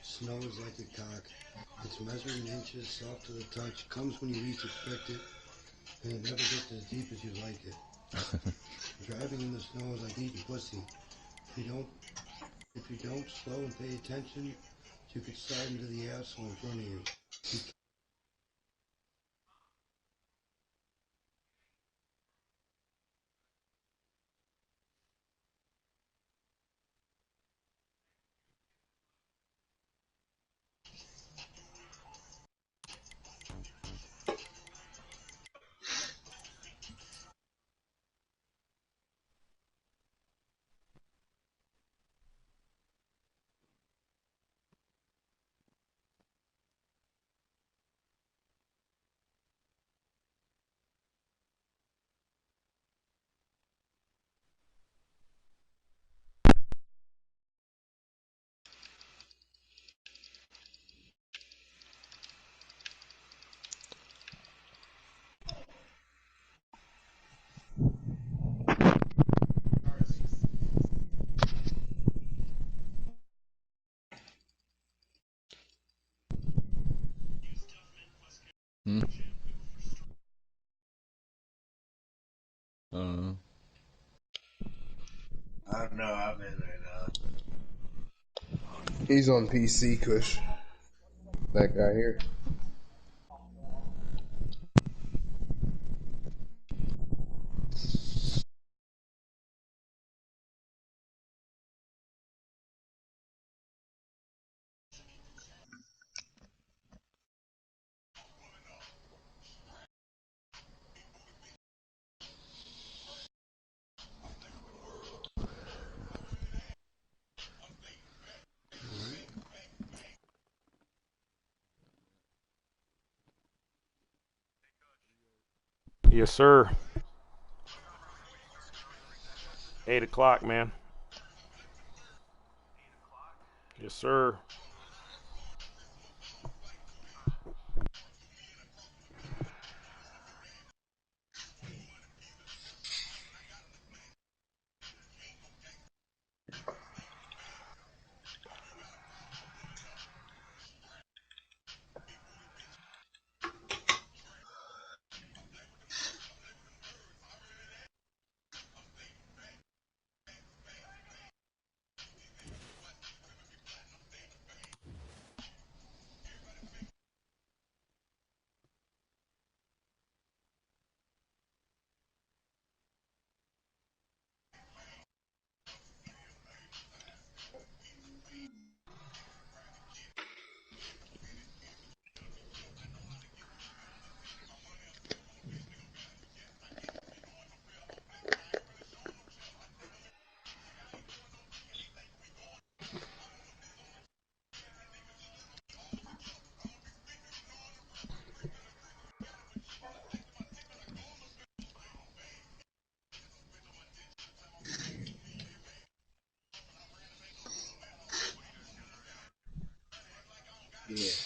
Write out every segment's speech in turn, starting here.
Snow is like a cock. It's measured in inches, soft to the touch, comes when you least expect it, and it never gets as deep as you like it. Driving in the snow is like eating pussy. If you don't slow and pay attention, you could slide into the asshole in front of you. Hmm. I don't know. I don't know. I'm in right now. He's on PC, Kush. That guy here. Yes, sir. 8 o'clock, man. Yes, sir.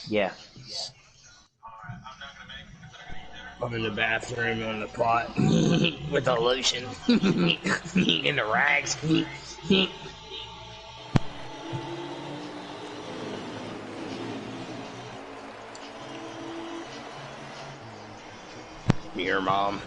Yeah. I'm in the bathroom on the pot with the lotion in the rags. Your mom.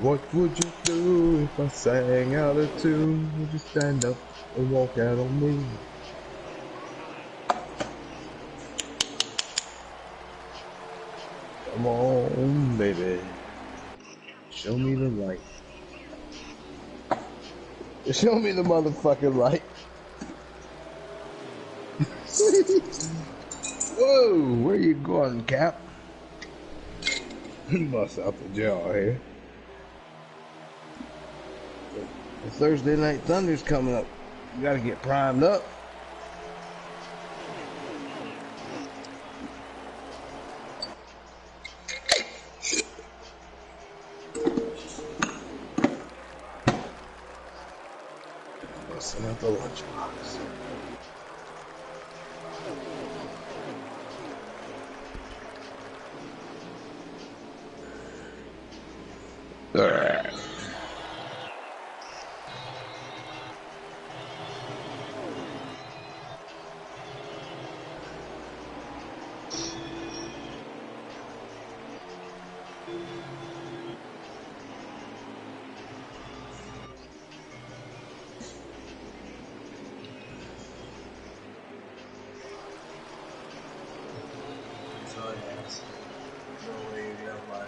What would you do if I sang out a tune? Would you stand up and walk out on me? Come on, baby. Show me the light. Show me the motherfucking light. Whoa, where you going, Cap? Bust out the jaw here. The Thursday Night Thunder's coming up. You gotta get primed up. Not the lunchbox. So yes, no way you have mine.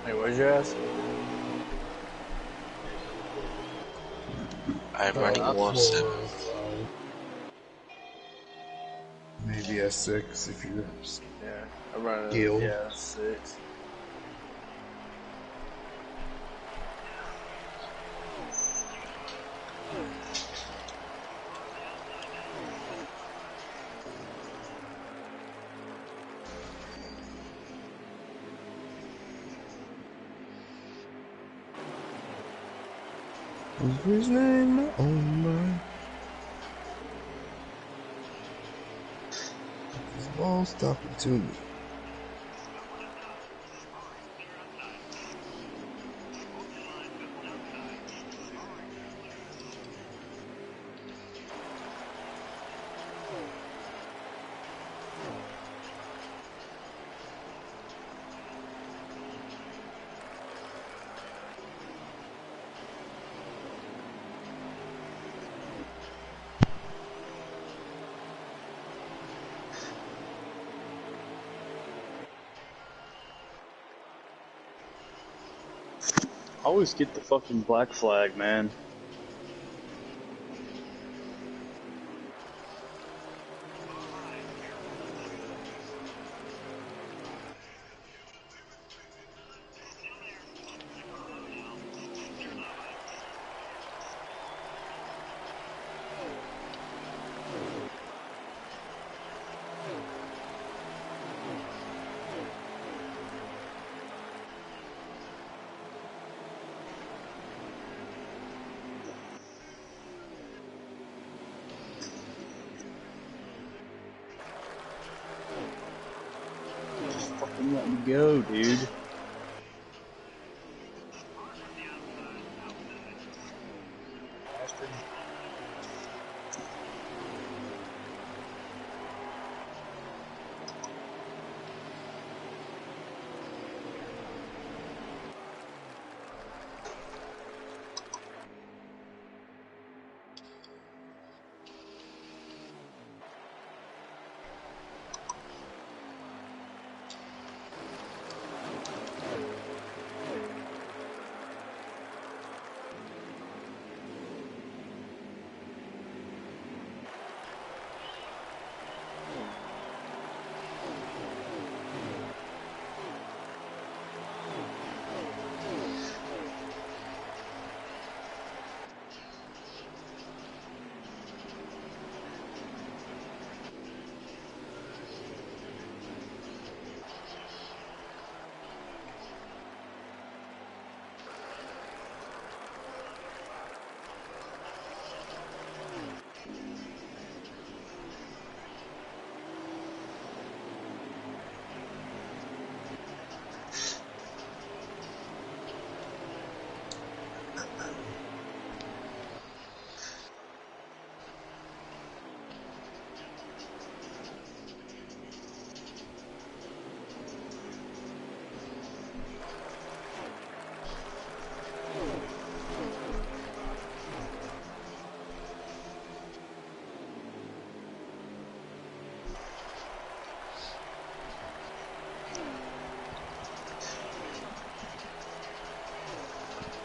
Hey, where's your ass? I'm running Not 107. 405. Maybe a 6 if you're Yeah, I'm running. healed. Yeah, 6. Is his name my own man? His ball's talking to me. Always get the fucking black flag, man. Just fucking let me go, dude.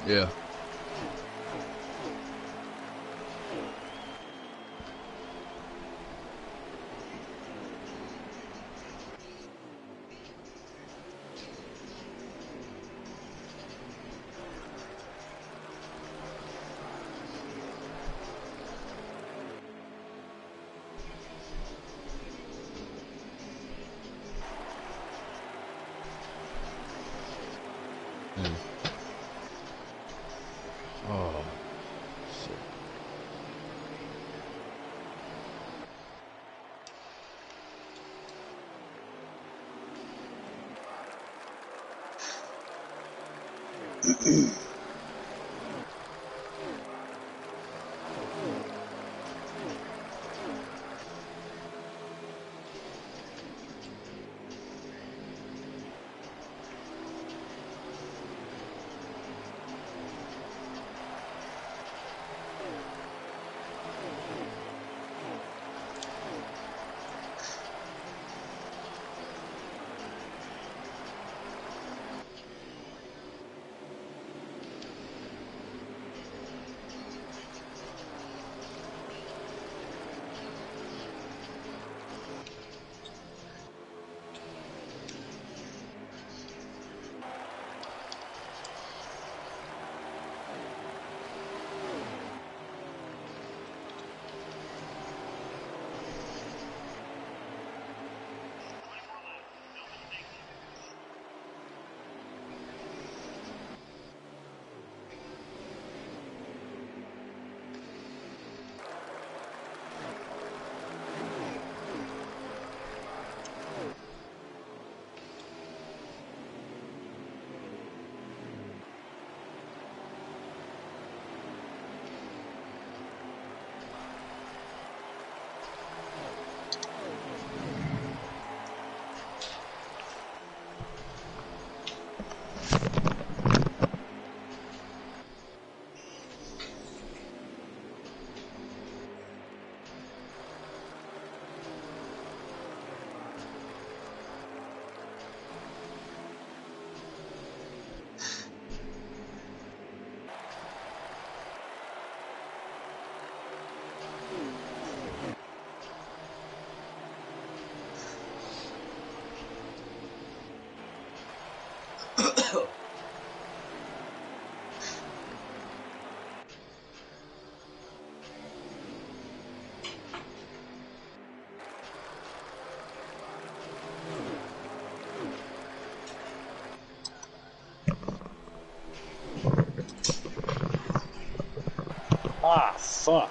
Yeah. Mm. Oh, shit. Ah, fuck.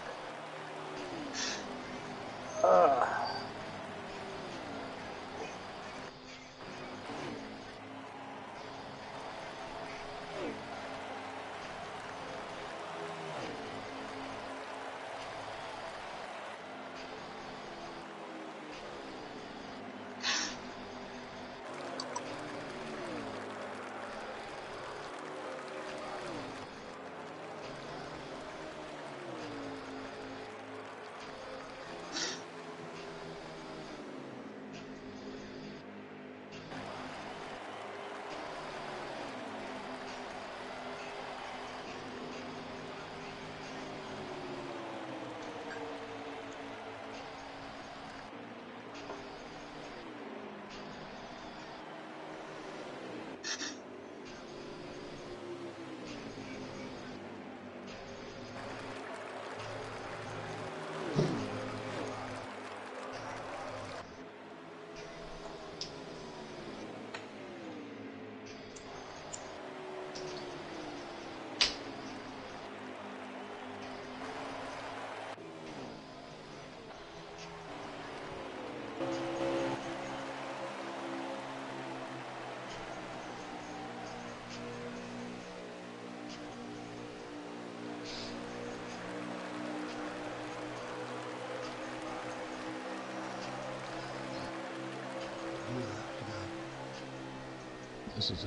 This is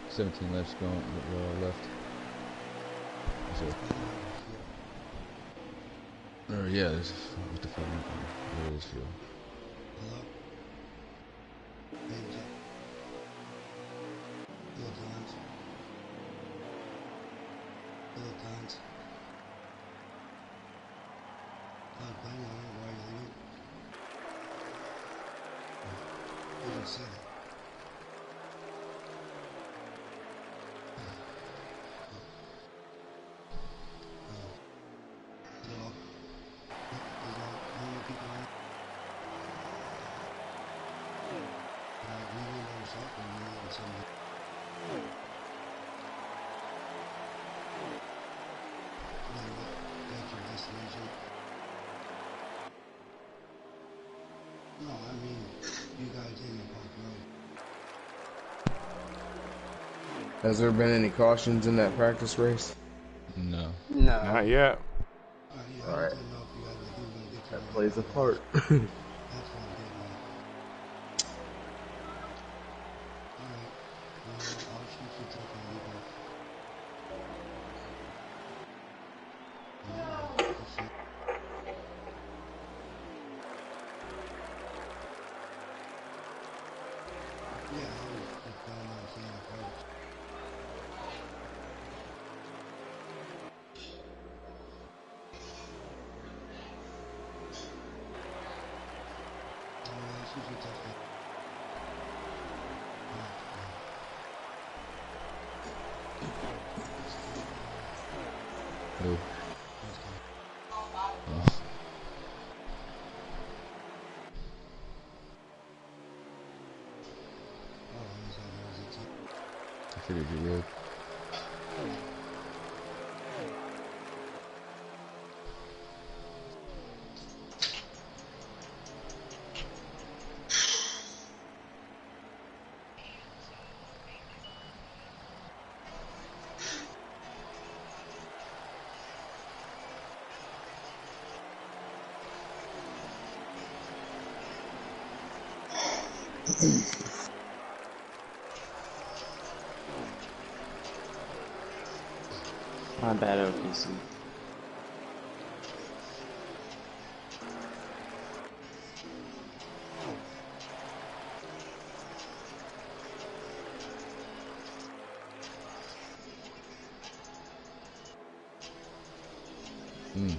17 laps going left. So, yeah, this is what the fuck. There is fuel. Hello? Hands up. No times. I know why you leaving. You just said it. Hello. There's no more people around. We will know something. We need something. That's your destination. No, I mean, you guys in the Park Road. Has there been any cautions in that practice race? No. No. Not yet. Yeah, I Alright. just didn't know if you guys like, you were gonna get to That it. plays a part. That's what I'm getting at. Alright. I'll shoot you a text when I get back. That's it. Yeah, I was just planning on seeing the parts. I'll shoot you a text back. Who? Oh, I figured you would. My bad, OPC. Hmm.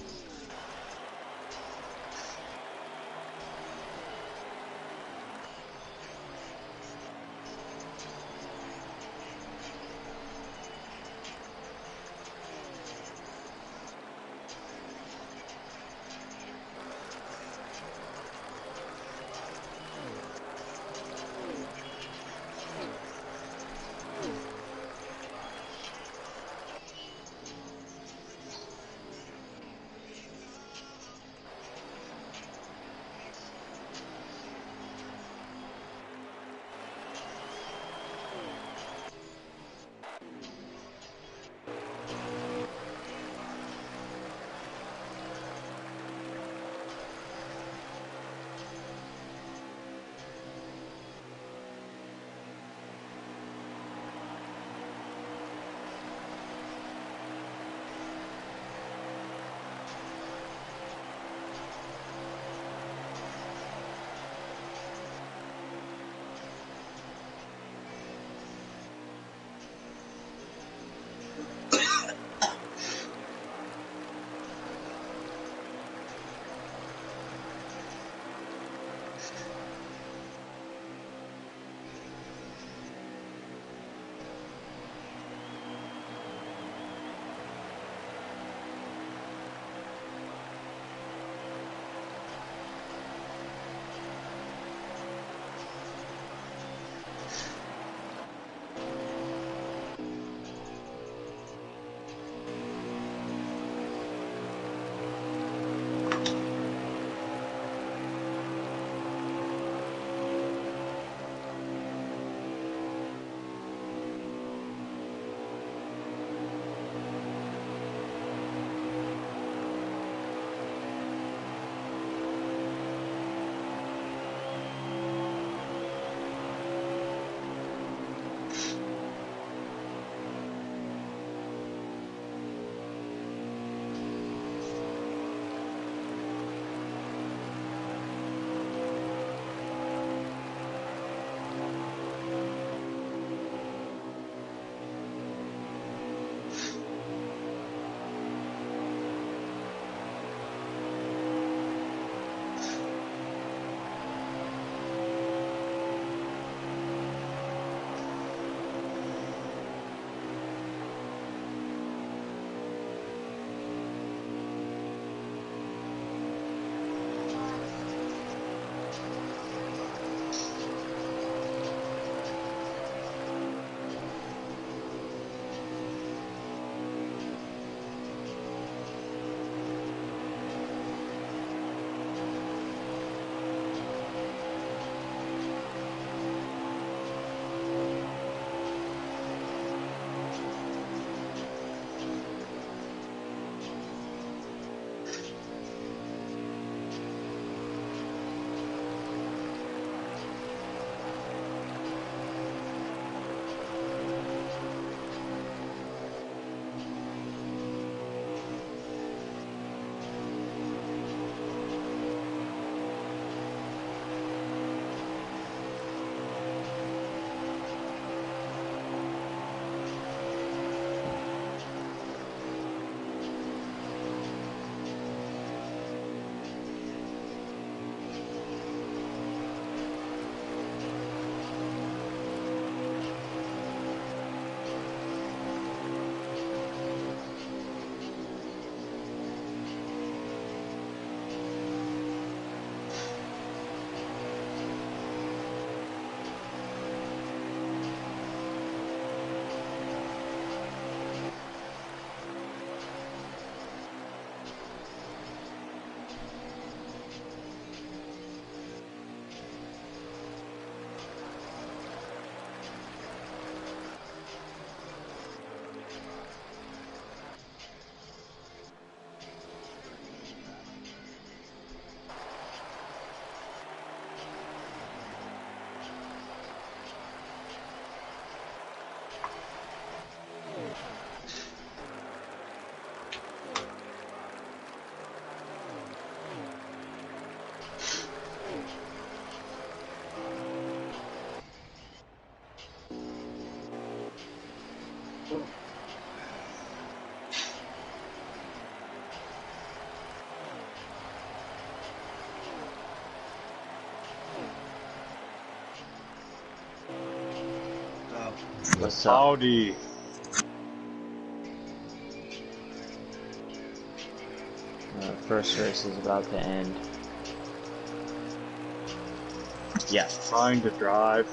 What's up? Howdy. First race is about to end. Yes. Trying to drive.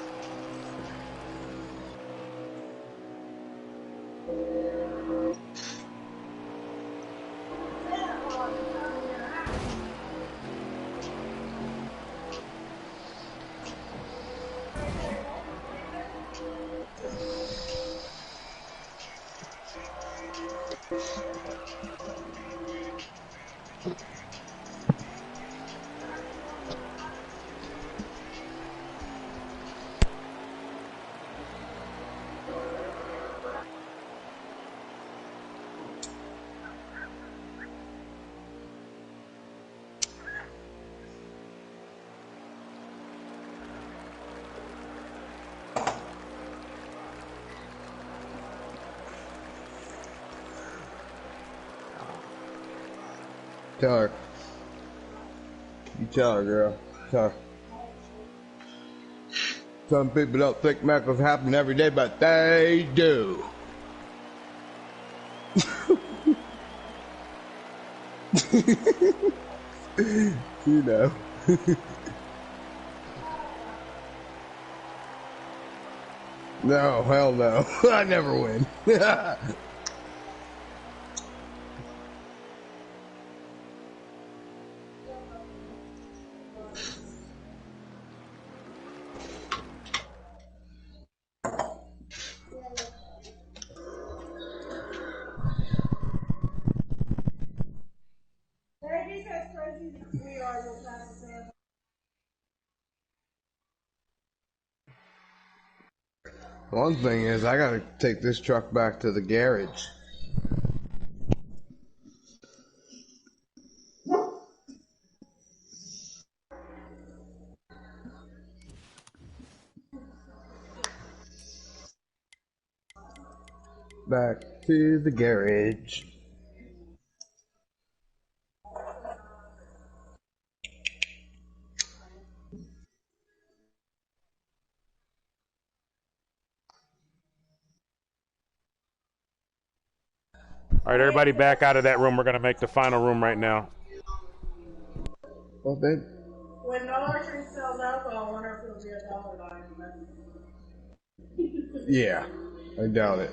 Tell her. You tell her, girl. Tell her. Some people don't think miracles happen every day, but they do. You know. No, hell no. I never win. One thing is, I gotta take this truck back to the garage. Back to the garage. All right, everybody back out of that room. We're going to make the final room right now. Well, babe. When Dollar Tree sells alcohol, I wonder if it'll be a dollar line. Yeah, I doubt it.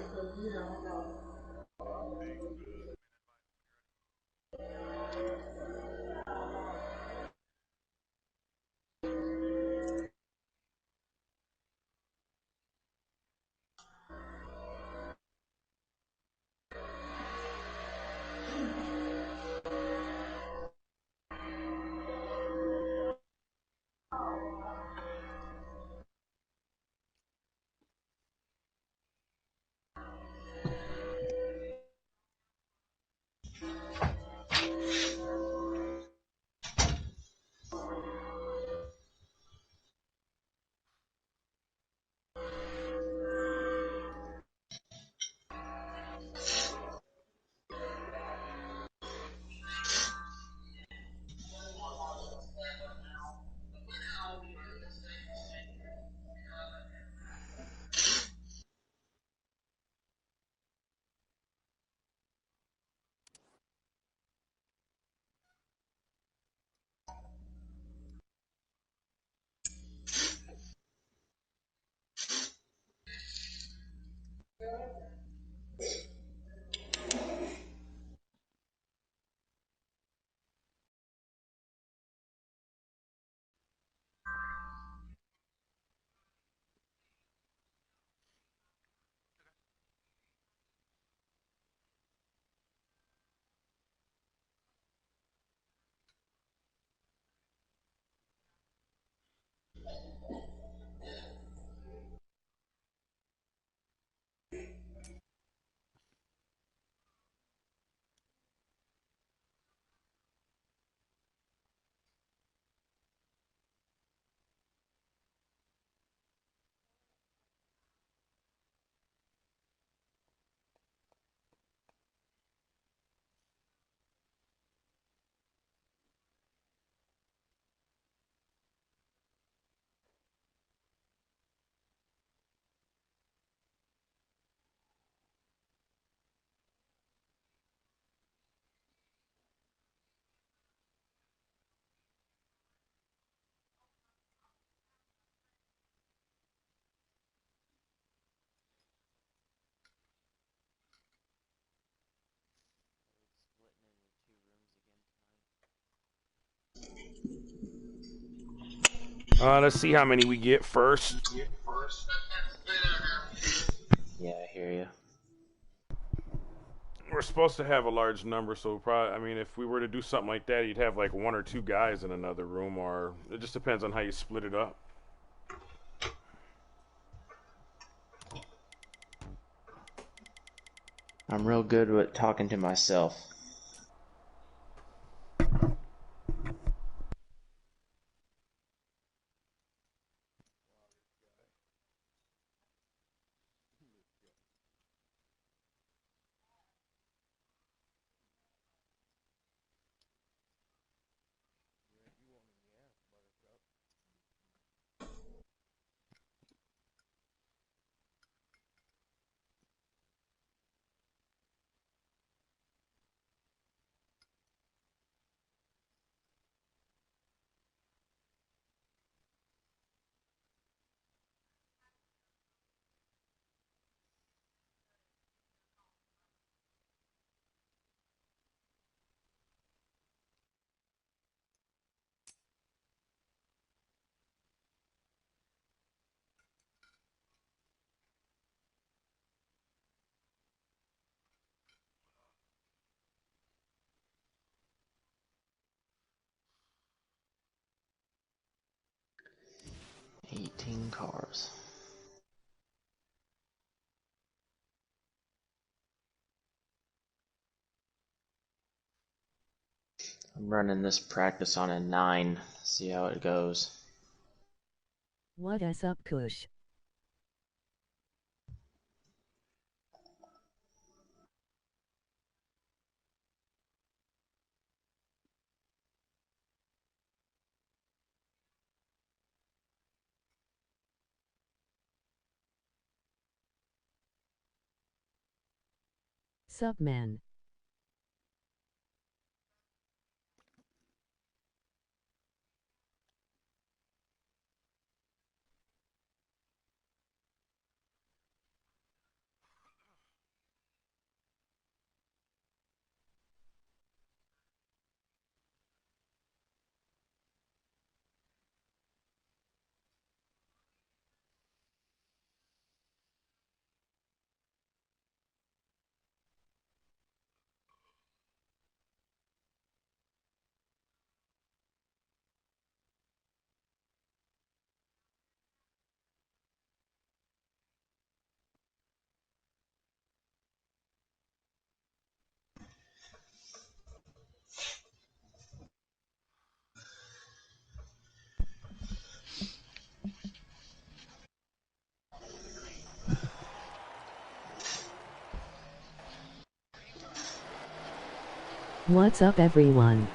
Let's see how many we get first. Yeah, I hear you. We're supposed to have a large number, so probably, I mean, if we were to do something like that, you'd have like 1 or 2 guys in another room, or it just depends on how you split it up. I'm real good with talking to myself. $18 cars. I'm running this practice on a 9. See how it goes. What is up, Kush? Sup, man? What's up, everyone?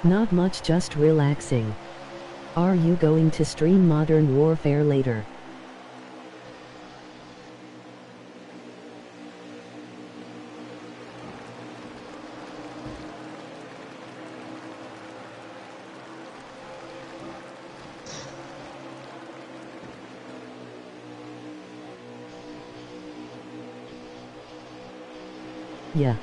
Not much, just relaxing. Are you going to stream Modern Warfare later? Yeah.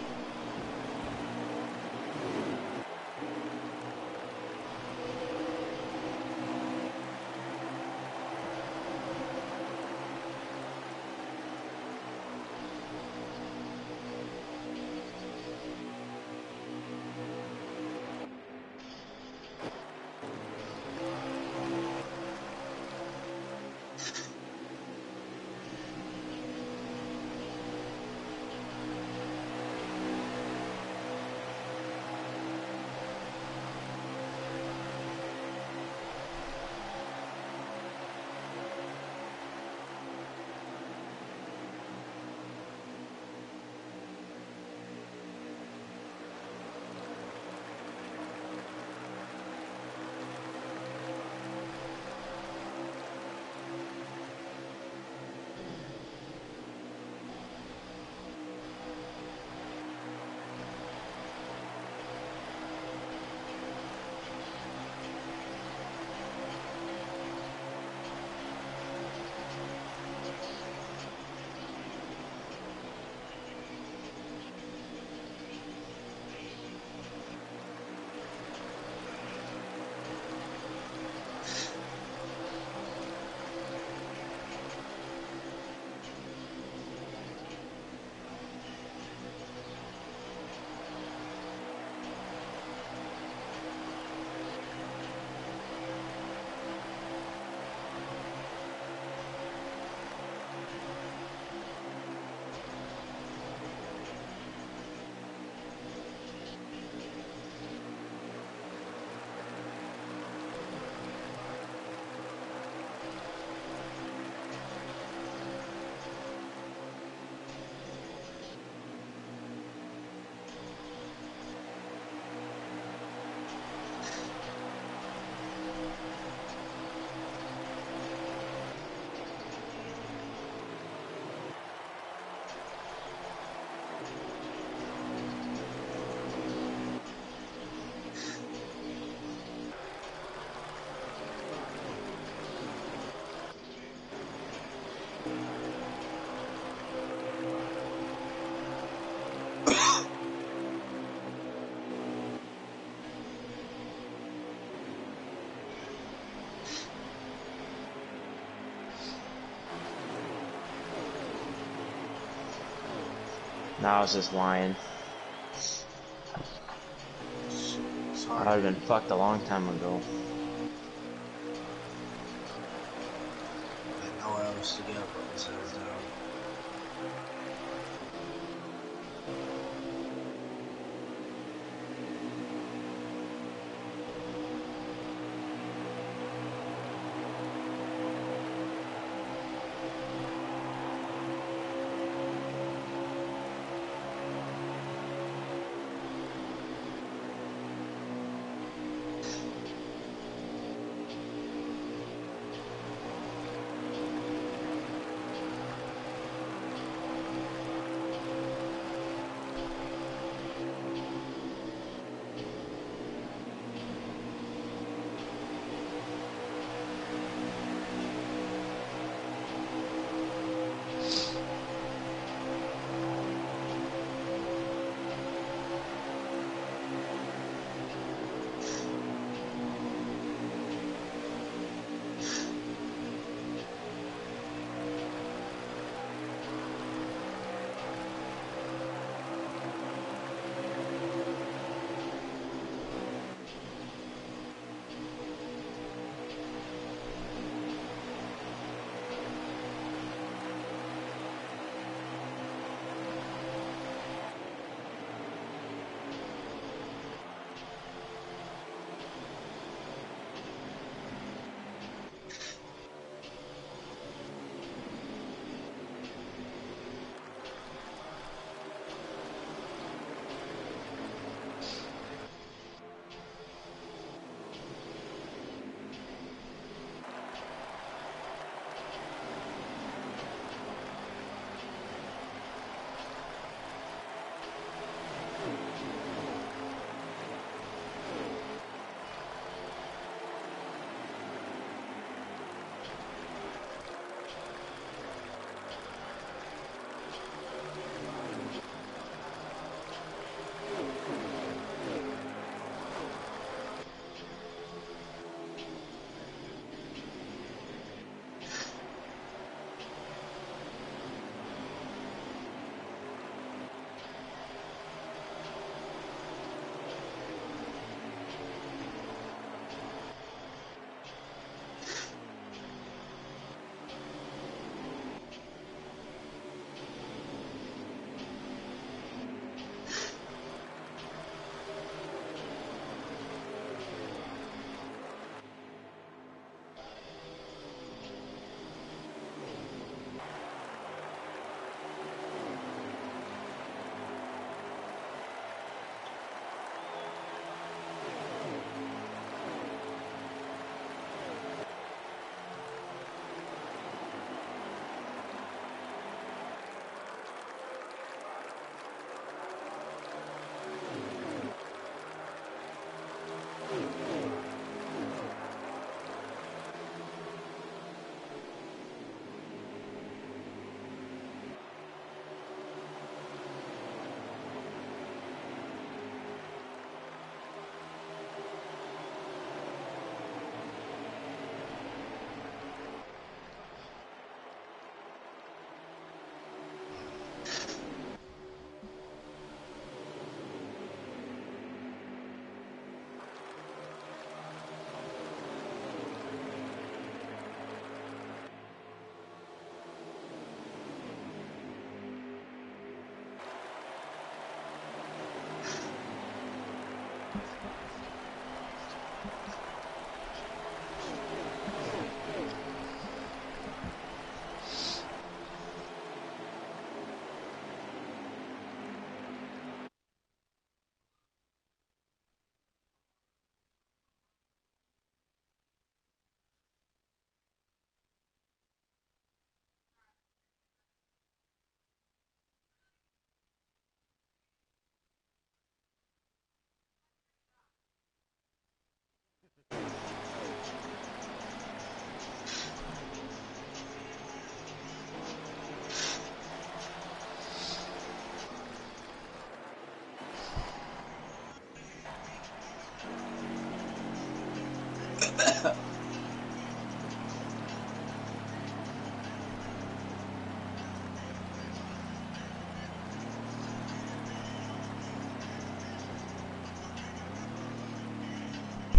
No, I was just lying. I would have been fucked a long time ago. I know I was to get up, put his hands down.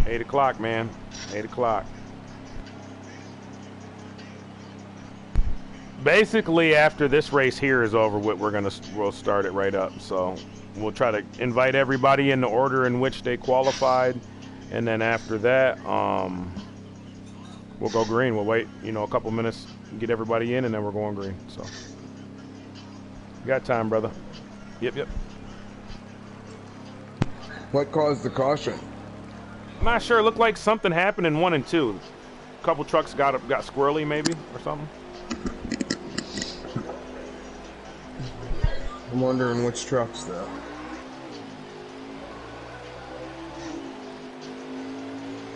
8 o'clock, man. 8 o'clock. Basically, after this race here is over with, we'll start it right up. So we'll try to invite everybody in the order in which they qualified, and then after that, we'll go green. We'll wait, a couple minutes, get everybody in, and then we're going green. So you got time, brother. Yep. What caused the caution? I'm not sure. It looked like something happened in 1 and 2. A couple trucks got squirrely, maybe, or something. I'm wondering which trucks, though.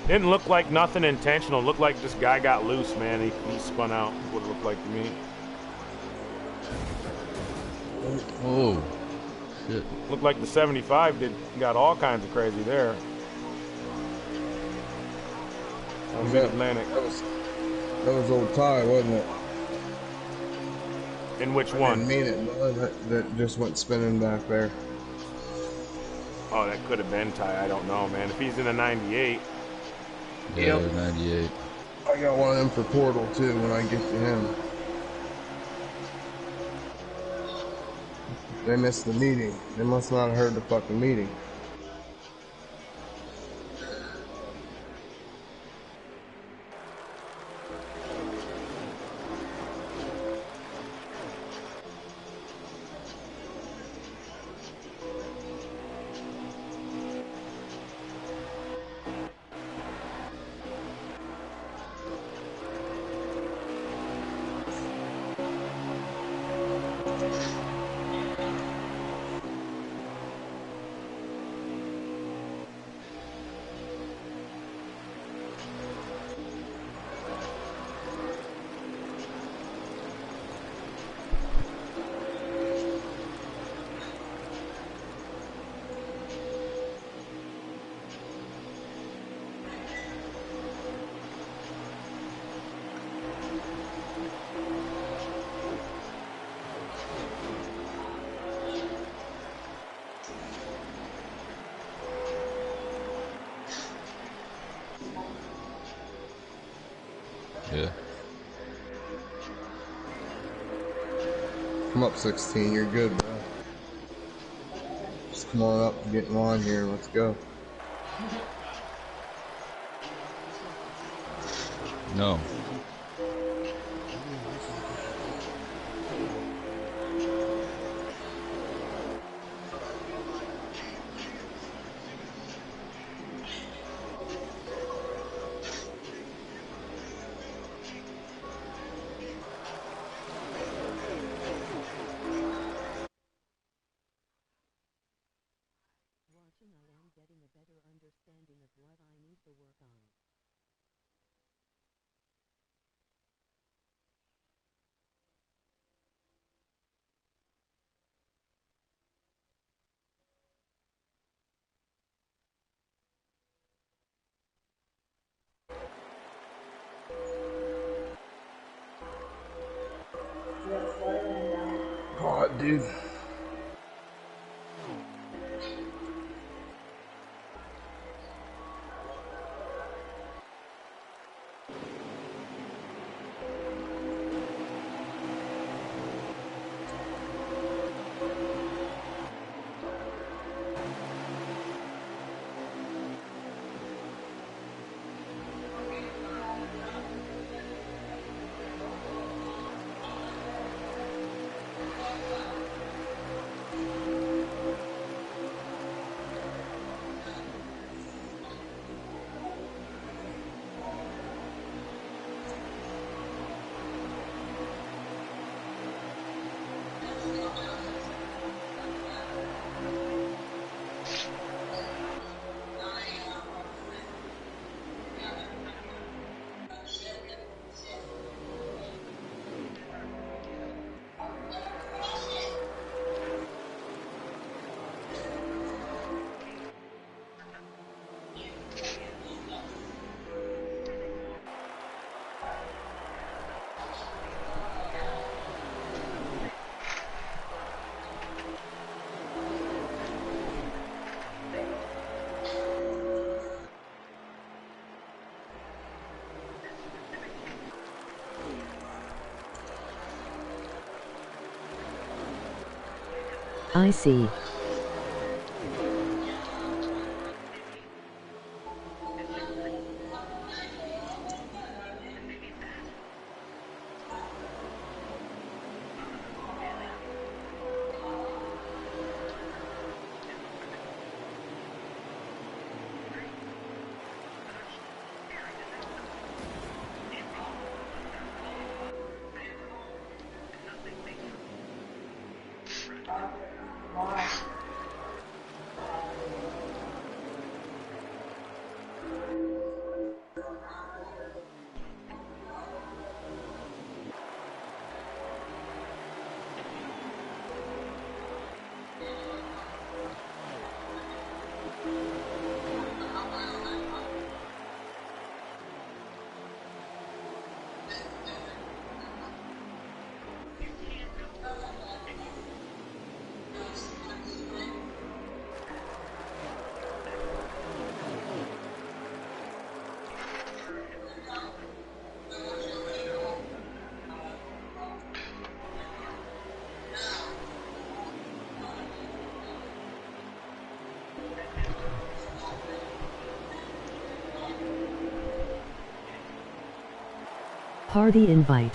Didn't look like nothing intentional. It looked like this guy got loose, man. He spun out. What it looked like to me. Oh, shit. Looked like the 75 got all kinds of crazy there. That was Mid-Atlantic. That was old Ty, wasn't it? In which I one? didn't mean it. That just went spinning back there. Oh, that could have been Ty. I don't know, man. If he's in a 98. Yeah, 98. I got one of them for Portal, too, when I get to him. They missed the meeting. They must not have heard the fucking meeting. Yeah. Come up 16, you're good, bro. Just come on up and get in line here, let's go. No. God, dude. I see. Party invite.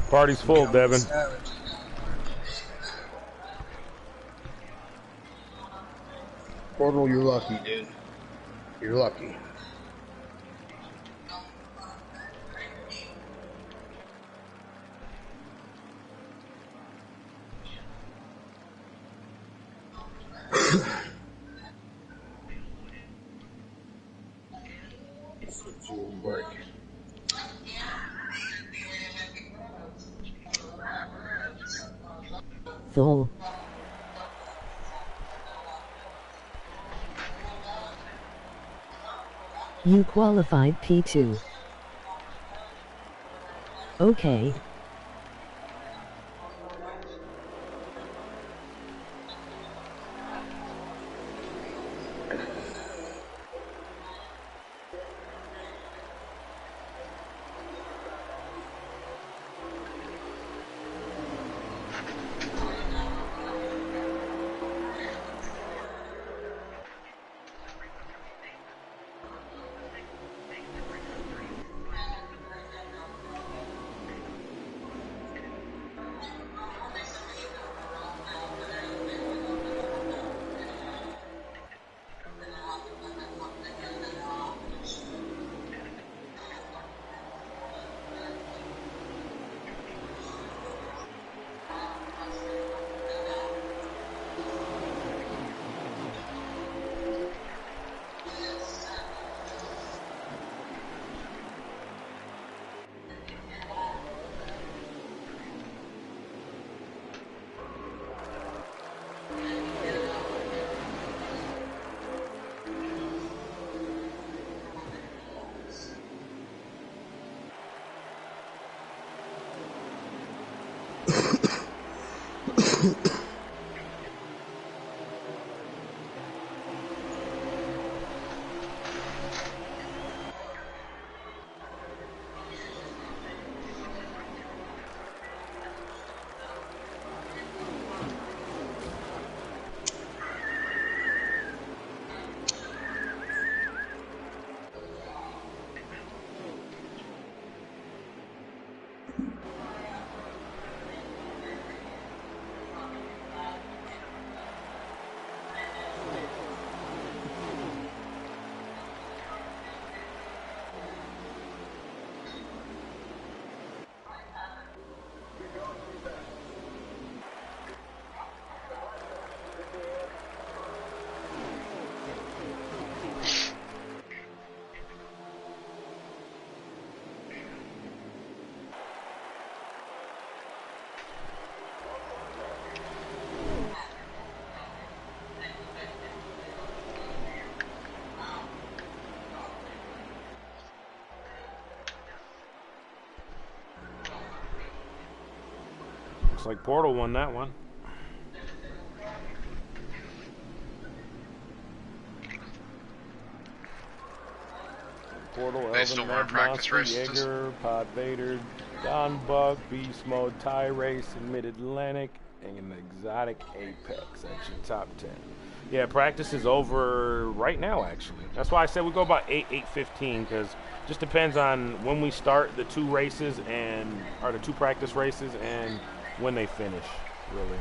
Party's full, Devin. Portal, you're lucky, dude. You're lucky. Break. Full. You qualified P2. Okay. Looks like Portal won that one. Portal, They Elvin, still Mad run practice Monster, races. Jaeger, Pod Vader, Don Buck, Beast Mode, Tie Race, Mid-Atlantic, and Exotic Apex. That's your top 10. Yeah, practice is over right now, actually. That's why I said we go about 8:15, because just depends on when we start the two races or the two practice races and when they finish, really.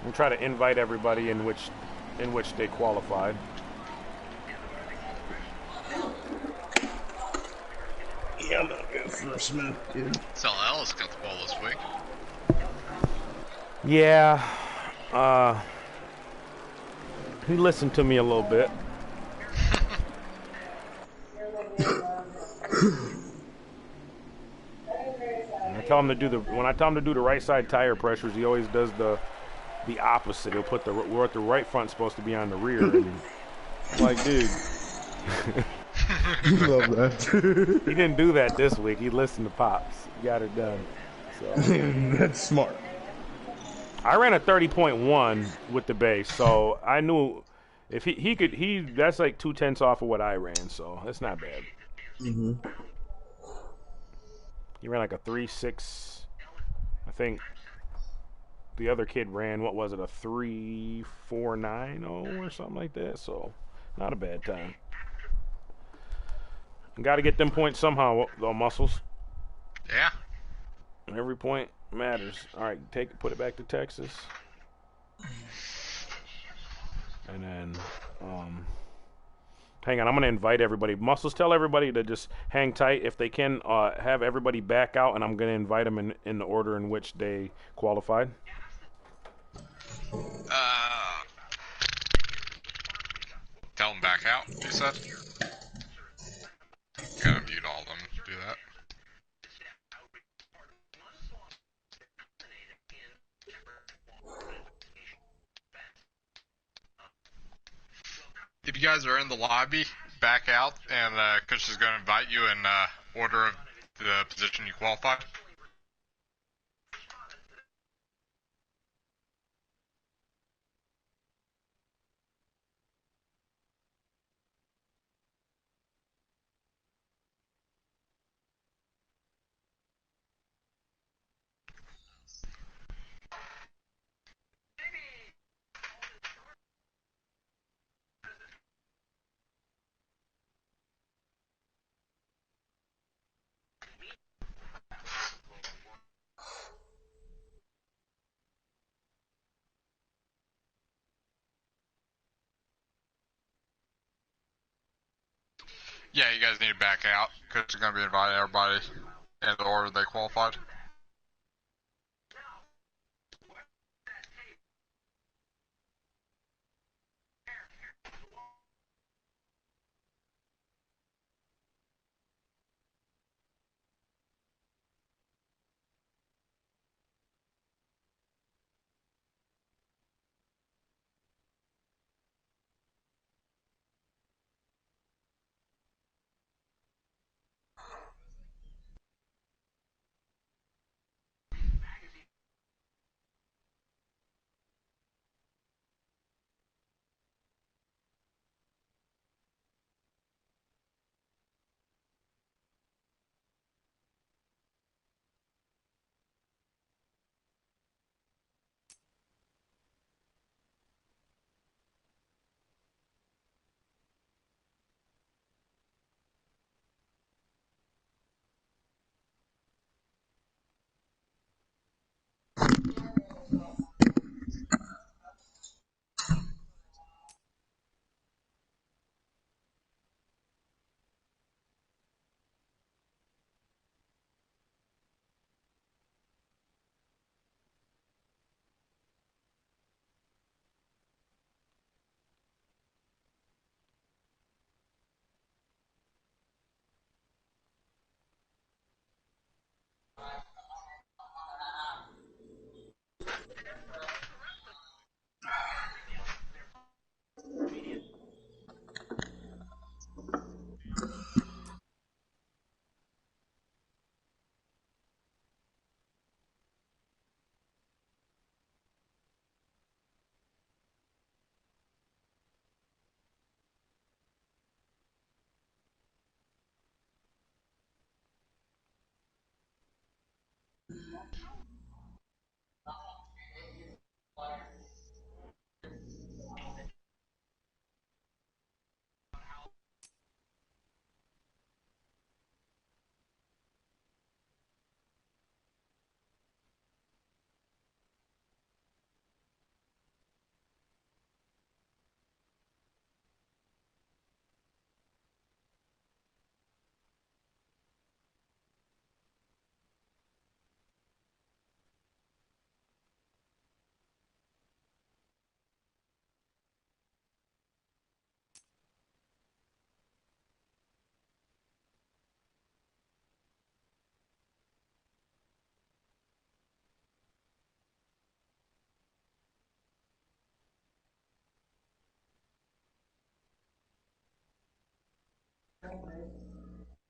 We'll try to invite everybody in which they qualified. Yeah, I'm gonna go first, man, dude. Sal Ellis got the ball this week. Yeah, he listened to me a little bit. When I tell him to do the right side tire pressures, he always does the opposite. He'll put what the right front's supposed to be on the rear. And I'm like, dude. Love that. He didn't do that this week. He listened to Pops. He got it done. So. That's smart. I ran a 30.1 with the base, so I knew if that's like 2/10 off of what I ran, so it's not bad. Mm-hmm. He ran like a 3.6. I think the other kid ran, what was it, a 3.490 or something like that, so not a bad time. Got to get them points somehow, though, Muscles. Yeah. Every point matters. All right, put it back to Texas. And then, hang on, I'm going to invite everybody. Muscles, tell everybody to just hang tight. If they can, have everybody back out, and I'm going to invite them in the order in which they qualified. Tell them back out, you said? Gotta mute all of them to do that. If you guys are in the lobby, back out, and Coach is going to invite you in order of the position you qualified. Yeah, you guys need to back out. Coach is going to be inviting everybody in the order they qualified.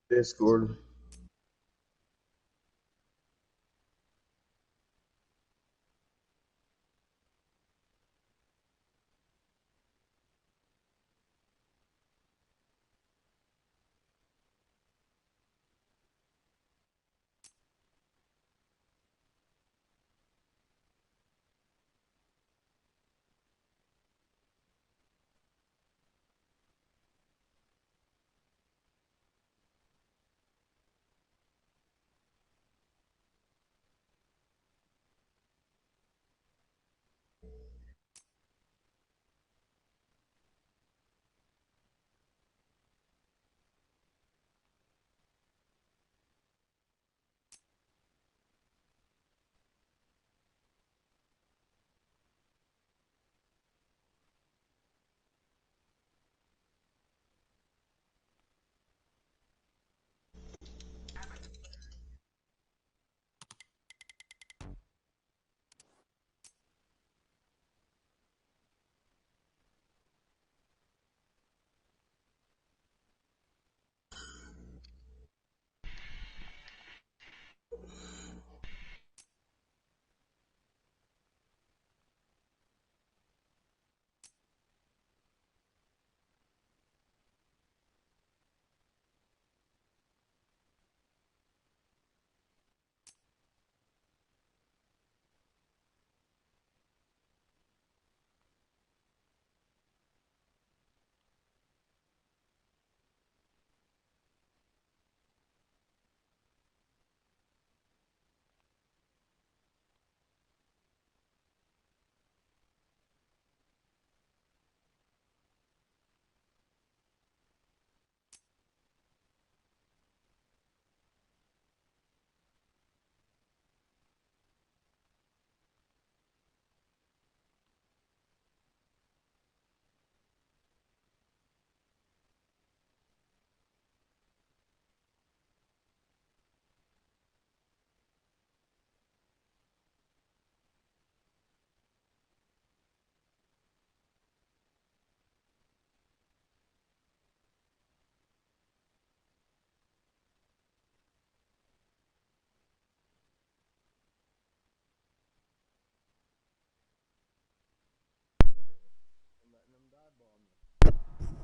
Discord.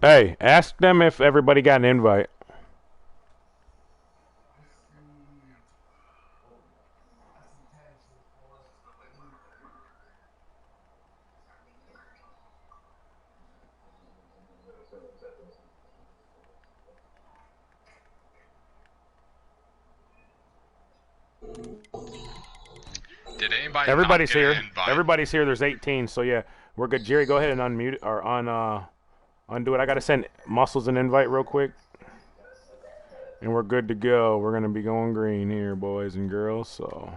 Hey, ask them if everybody got an invite. Did anybody Everybody's not get here. an invite? Everybody's here. There's 18, so yeah, we're good. Jerry, go ahead and unmute or undo it. I gotta send Muscles an invite real quick, and we're good to go. We're gonna be going green here, boys and girls. So.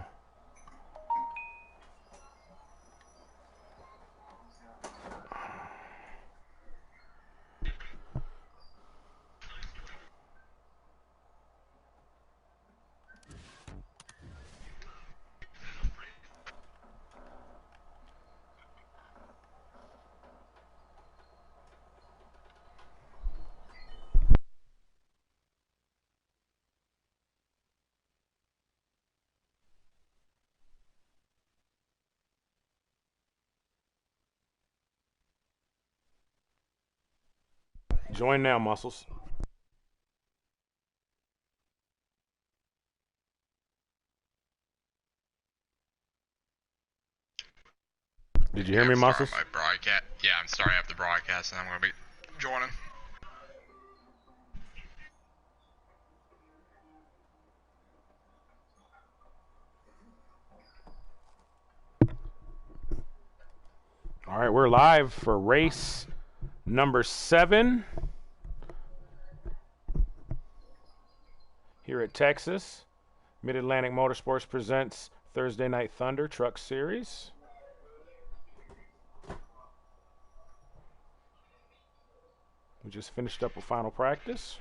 Join now, Muscles. Did you hear me, Muscles? My broadcast. Yeah, I'm starting up the broadcast, and I'm going to be joining. All right, we're live for race number 7 here at Texas. Mid-Atlantic Motorsports presents Thursday Night Thunder Truck Series. We just finished up a final practice.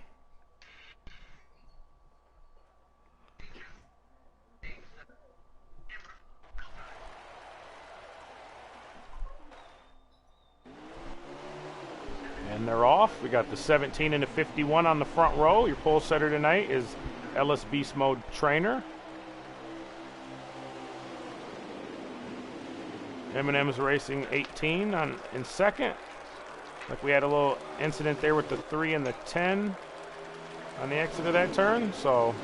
And they're off. We got the 17 and the 51 on the front row. Your pole setter tonight is Ellis Beast Mode Trainer. M&M's racing 18 in second. Like we had a little incident there with the 3 and the 10 on the exit of that turn. So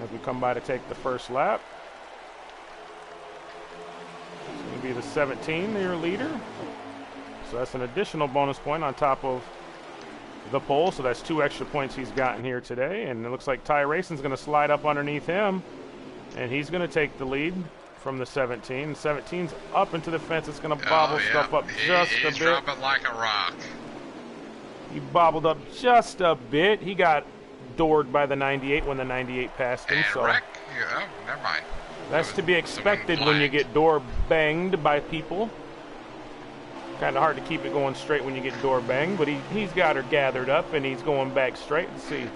as we come by to take the first lap, it's going to be the 17, your leader. So that's an additional bonus point on top of the pole. So that's 2 extra points he's gotten here today. And it looks like Ty Racing's going to slide up underneath him, and he's going to take the lead from the 17. 17's up into the fence. It's going to bobble stuff up just a bit. He's dropping like a rock. He bobbled up just a bit. He got doored by the 98 when the 98 passed him. And so wreck? Oh, never mind. That's to be expected when you get door banged by people. Kind of hard to keep it going straight when you get door banged, but he's got her gathered up and he's going back straight. Let's see.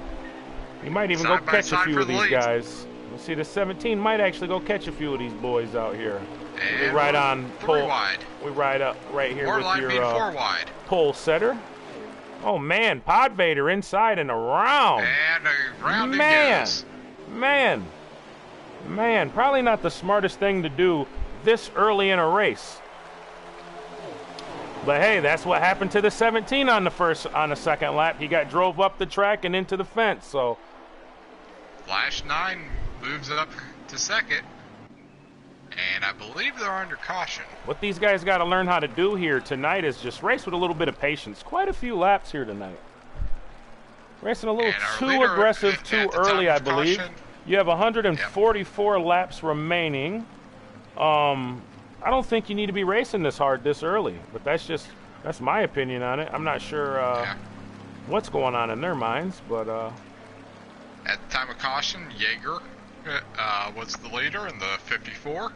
He might even go catch a few of these guys. Let's see, the 17 might actually go catch a few of these boys out here. And we ride on pole. Wide. We ride up right here More with your 4 wide. pole setter. Oh man, Pod Vader inside and around. And around it goes. Man, probably not the smartest thing to do this early in a race. But hey, that's what happened to the 17 on the second lap. He got drove up the track and into the fence. So Flash 9 moves up to second, and I believe they're under caution. What these guys got to learn how to do here tonight is just race with a little bit of patience. Quite a few laps here tonight. Racing a little too aggressive, too early, I believe. Caution. You have 144 laps remaining. I don't think you need to be racing this hard this early, but that's my opinion on it. I'm not sure what's going on in their minds, but at the time of caution, Jaeger was the leader in the 54.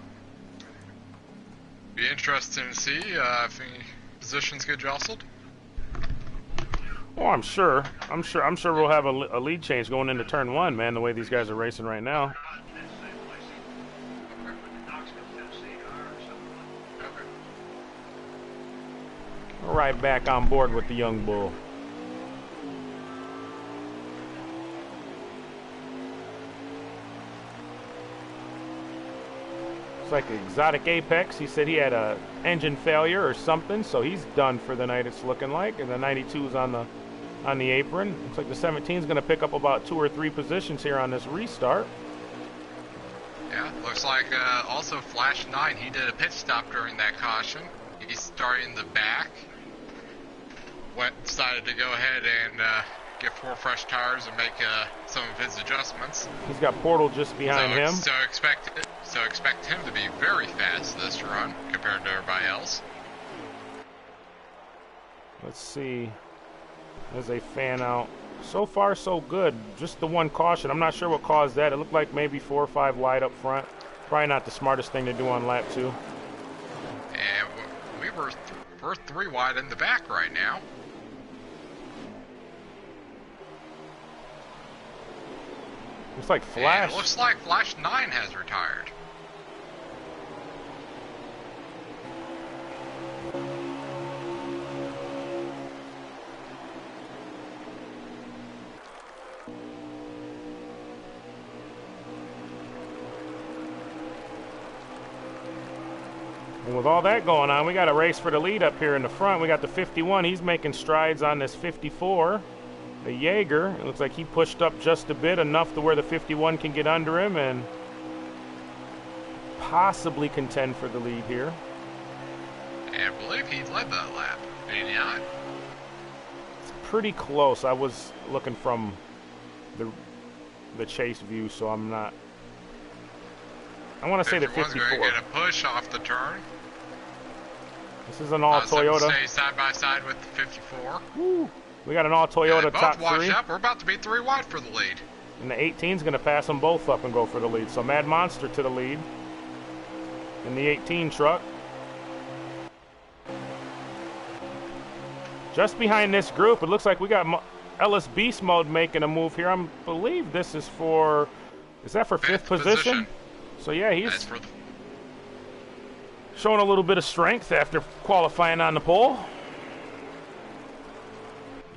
Be interesting to see if any positions get jostled. Oh, I'm sure we'll have a lead change going into turn 1, man. The way these guys are racing right now. Right back on board with the young bull. It's like Exotic Apex. He said he had a engine failure or something, so he's done for the night, it's looking like. And the 92's on the apron. Looks like the 17's going to pick up about 2 or 3 positions here on this restart. Yeah, looks like also Flash 9, he did a pit stop during that caution. He's starting the back. Decided to go ahead and get 4 fresh tires and make some of his adjustments. He's got Portal just behind him. So expect him to be very fast this run compared to everybody else. Let's see. As they fan out. So far, so good. Just the one caution. I'm not sure what caused that. It looked like maybe 4 or 5 wide up front. Probably not the smartest thing to do on lap 2. And we're 3 wide in the back right now. Looks like Flash. And it looks like Flash 9 has retired. And with all that going on, we got a race for the lead up here in the front. We got the 51. He's making strides on this 54. a Jaeger. It looks like he pushed up just a bit, enough to where the 51 can get under him and possibly contend for the lead here. And I believe he led that lap, did he not? It's pretty close. I was looking from the chase view, so I'm not. I want to say the 54. Going to get a push off the turn. This is an all Toyota. Stay side by side with the 54. Woo. We got an all Toyota top both washed three. up. We're about to be 3 wide for the lead. And the 18's going to pass them both up and go for the lead. So Mad Monster to the lead in the 18 truck. Just behind this group, it looks like we got Ellis Beast Mode making a move here. I believe this is for, is that for fifth position? So yeah, he's showing a little bit of strength after qualifying on the pole.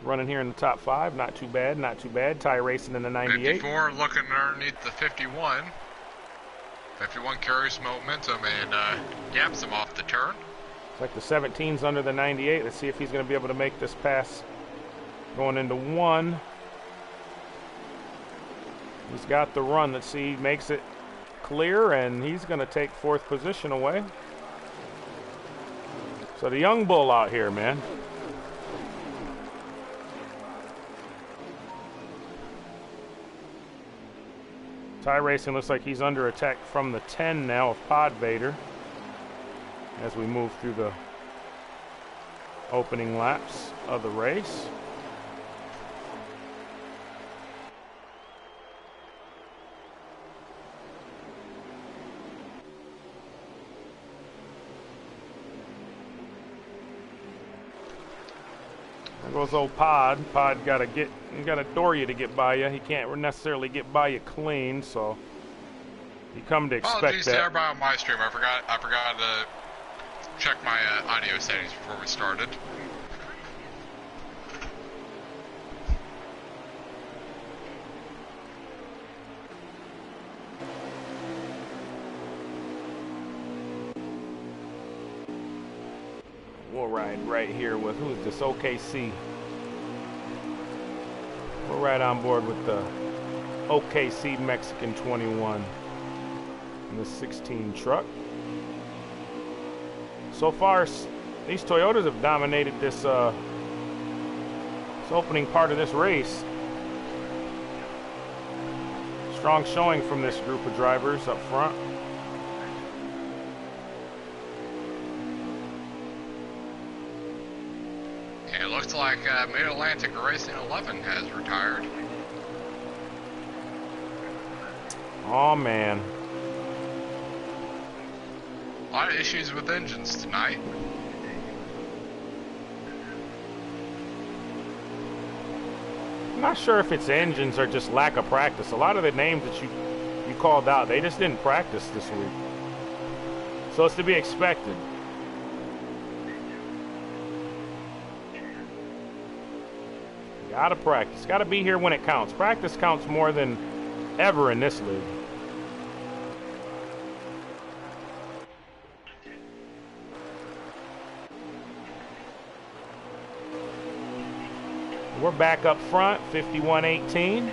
Running here in the top 5, not too bad, not too bad. Ty racing in the 98. 54 looking underneath the 51. 51 carries momentum and gaps him off the turn. It's like the 17's under the 98. Let's see if he's going to be able to make this pass going into 1. He's got the run. Let's see, he makes it clear, and he's going to take 4th position away. So the young bull out here, man. Ty Racing looks like he's under attack from the 10 now of Pod Vader as we move through the opening laps of the race. There goes old Pod. Pod got to door you to get by you. He can't necessarily get by you clean, so you come to expect Apologies that. to everybody on my stream. I forgot to check my audio settings before we started. We'll ride right here with, who is this, OKC. We're right on board with the OKC Mexican 21 in the 16 truck. So far, these Toyotas have dominated this opening part of this race. Strong showing from this group of drivers up front. It looks like Mid-Atlantic Racing 11 has retired. Oh, man. A lot of issues with engines tonight. I'm not sure if it's engines or just lack of practice. A lot of the names that you called out, they just didn't practice this week. So it's to be expected. Gotta practice. Gotta be here when it counts. Practice counts more than ever in this league. We're back up front, 51-18.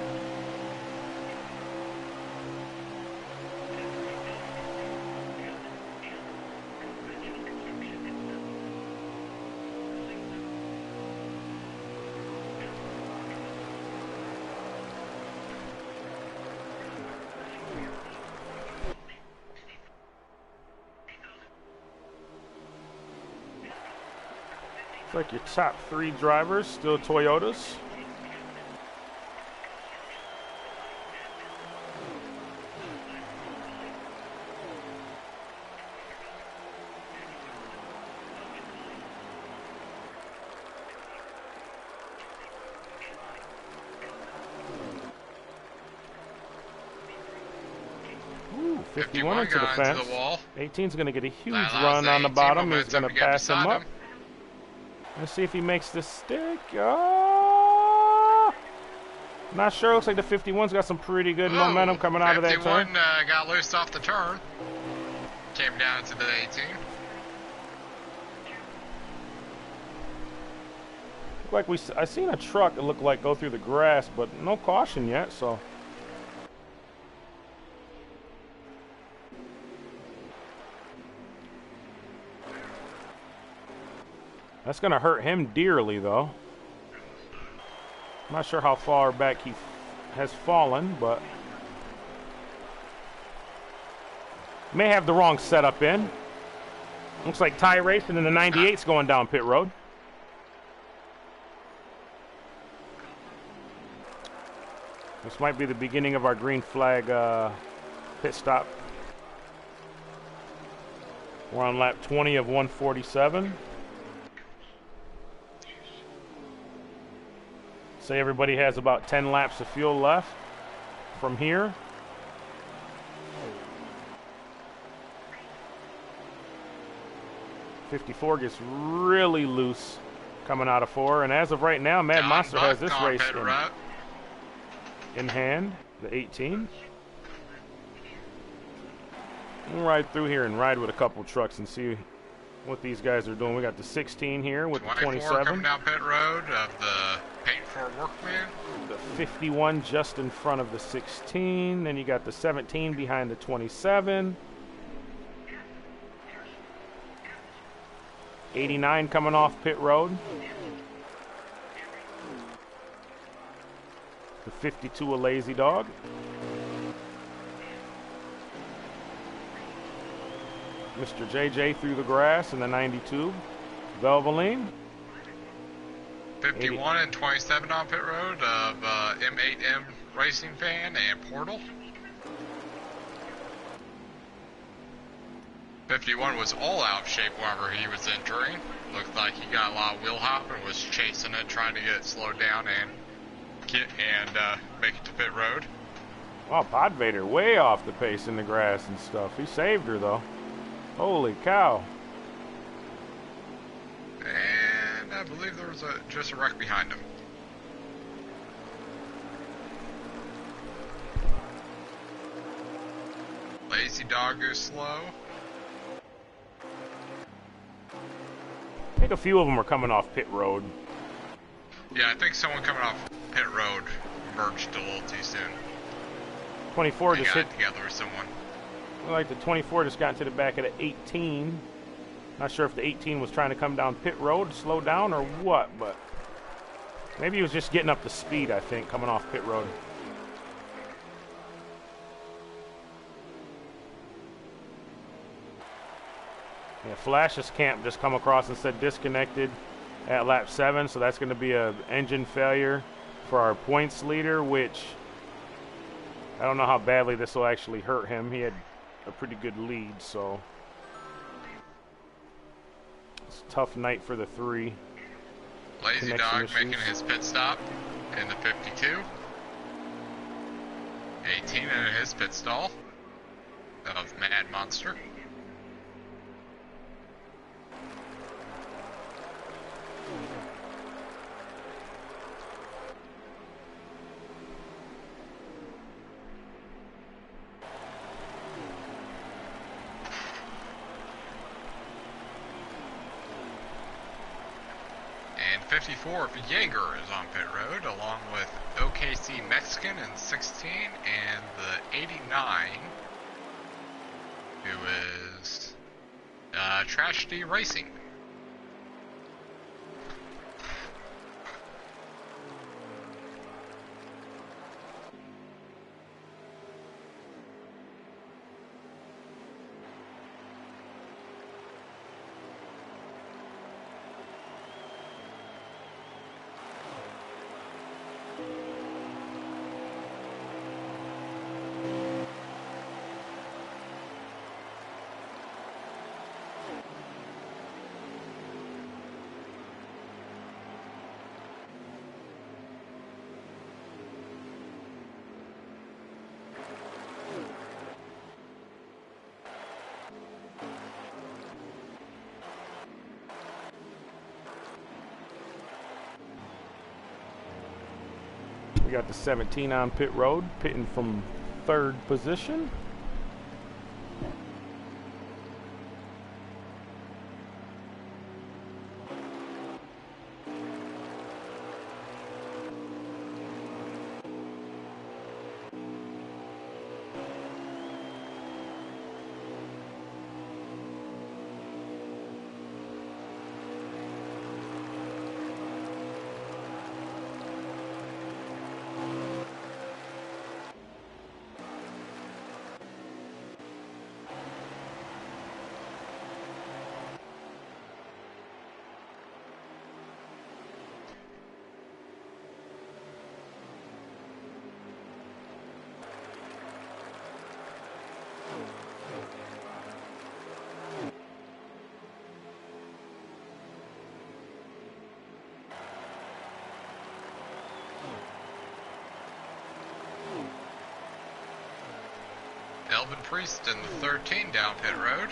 Looks like your top 3 drivers, still Toyotas. Ooh, 51 into the fence. 18's going to get a huge run on the bottom. He's going to pass him up. Let's see if he makes the stick. Oh! Not sure. Looks like the 51's got some pretty good momentum coming out of that turn. 51 got loose off the turn. Came down to the 18. Like I seen a truck, it looked like, go through the grass, but no caution yet, so. That's going to hurt him dearly, though. I'm not sure how far back he has fallen, but may have the wrong setup in. Looks like Ty Racing and the 98's going down pit road. This might be the beginning of our green flag pit stop. We're on lap 20 of 147. Say everybody has about 10 laps of fuel left from here. '54 gets really loose coming out of 4, and as of right now, Mad Monster has this race in hand, the 18. We'll ride through here and ride with a couple trucks and see what these guys are doing. We got the 16 here with the 27. Coming down pit road of the paint for workman. The 51 just in front of the 16. Then you got the 17 behind the 27. 89 coming off pit road. The 52 a Lazy Dog. Mr. JJ through the grass in the 92. Velveline. 51 and 27 on pit road of M8M Racing Fan and Portal. 51 was all out of shape whenever he was entering. Looked like he got a lot of wheel hop and was chasing it, trying to get it slowed down and make it to pit road. Oh, Pod Vader way off the pace in the grass and stuff. He saved her though. Holy cow. And I believe there was just a wreck behind him. Lazy Dog goes slow. I think a few of them are coming off pit road. Yeah, I think someone coming off pit road merged a little too soon. 24 they just got hit together with someone. Like the 24 just got into the back of the 18. Not sure if the 18 was trying to come down pit road to slow down or what, but maybe he was just getting up to speed, I think, coming off pit road. Yeah, Flash's camp just come across and said disconnected at lap 7, so that's going to be an engine failure for our points leader, which I don't know how badly this will actually hurt him. He had a pretty good lead, so it's a tough night for the 3. Lazy Dog making his pit stop in the 52. 18 in his pit stall of Mad Monster. And 54 for Jaeger is on pit road, along with OKC Mexican in 16 and the 89, who is Trash D Racing. We got the 17 on pit road, pitting from 3rd position. Melvin Priest in the 13 down pit road.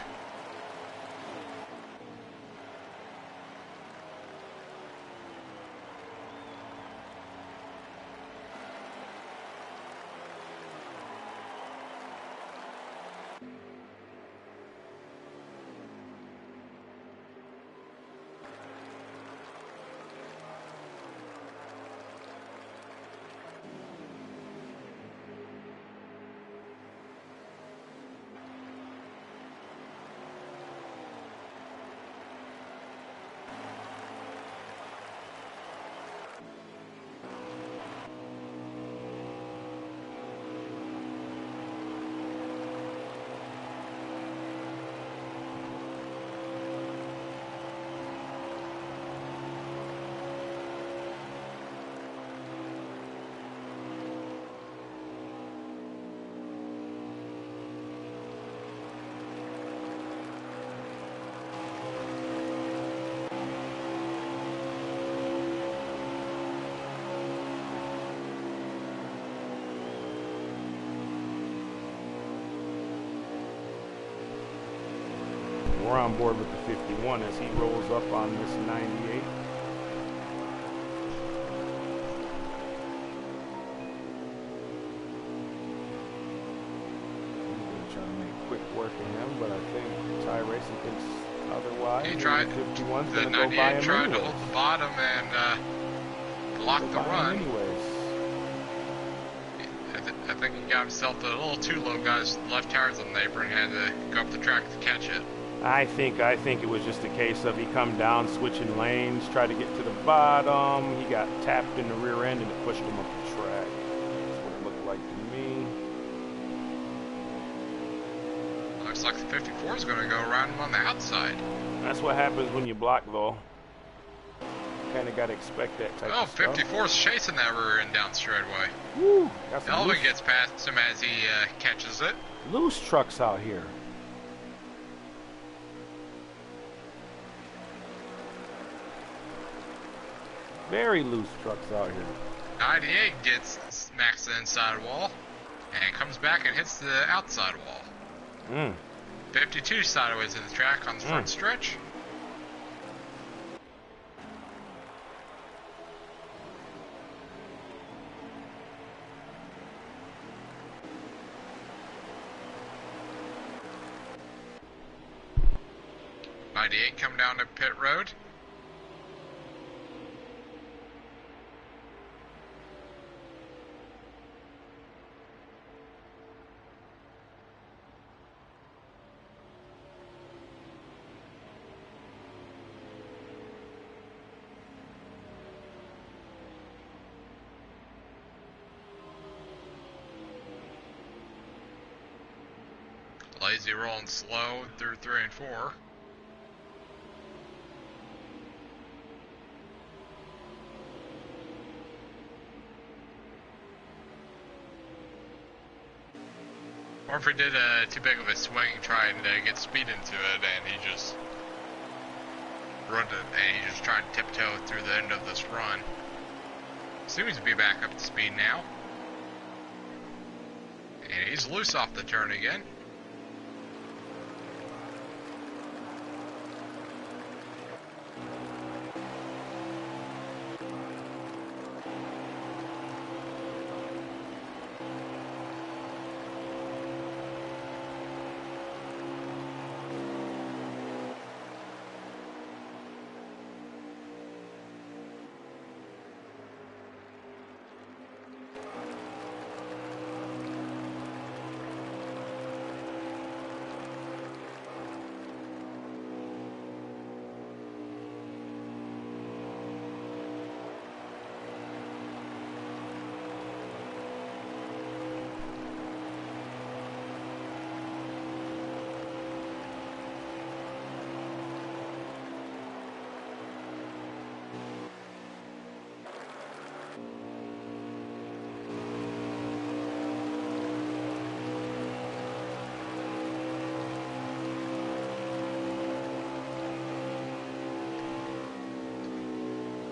We're on board with the 51 as he rolls up on this 98. Trying to make quick work of him, but I think Ty Racing thinks otherwise. He tried, the 98 tried to hold the bottom and block the run. I think he got himself a little too low, got his left tires on the apron and had to go up the track to catch it. I think it was just a case of he come down switching lanes, tried to get to the bottom. He got tapped in the rear end and it pushed him up the track. That's what it looked like to me. Looks like the 54 is going to go around him on the outside. That's what happens when you block, though. Kind of got to expect that type of stuff. 54's chasing that rear end down straightaway. Woo! Elvin gets past him as he catches it. Loose trucks out here. Very loose trucks out here. 98 gets smacks the inside wall and comes back and hits the outside wall. 52 sideways in the track on the front stretch. Come down to pit road. Lazy rolling slow through 3 and 4. Murphy did too big of a swing trying to get speed into it, and he just ruined it, and he just tried to tiptoe through the end of this run. Seems to be back up to speed now. And he's loose off the turn again.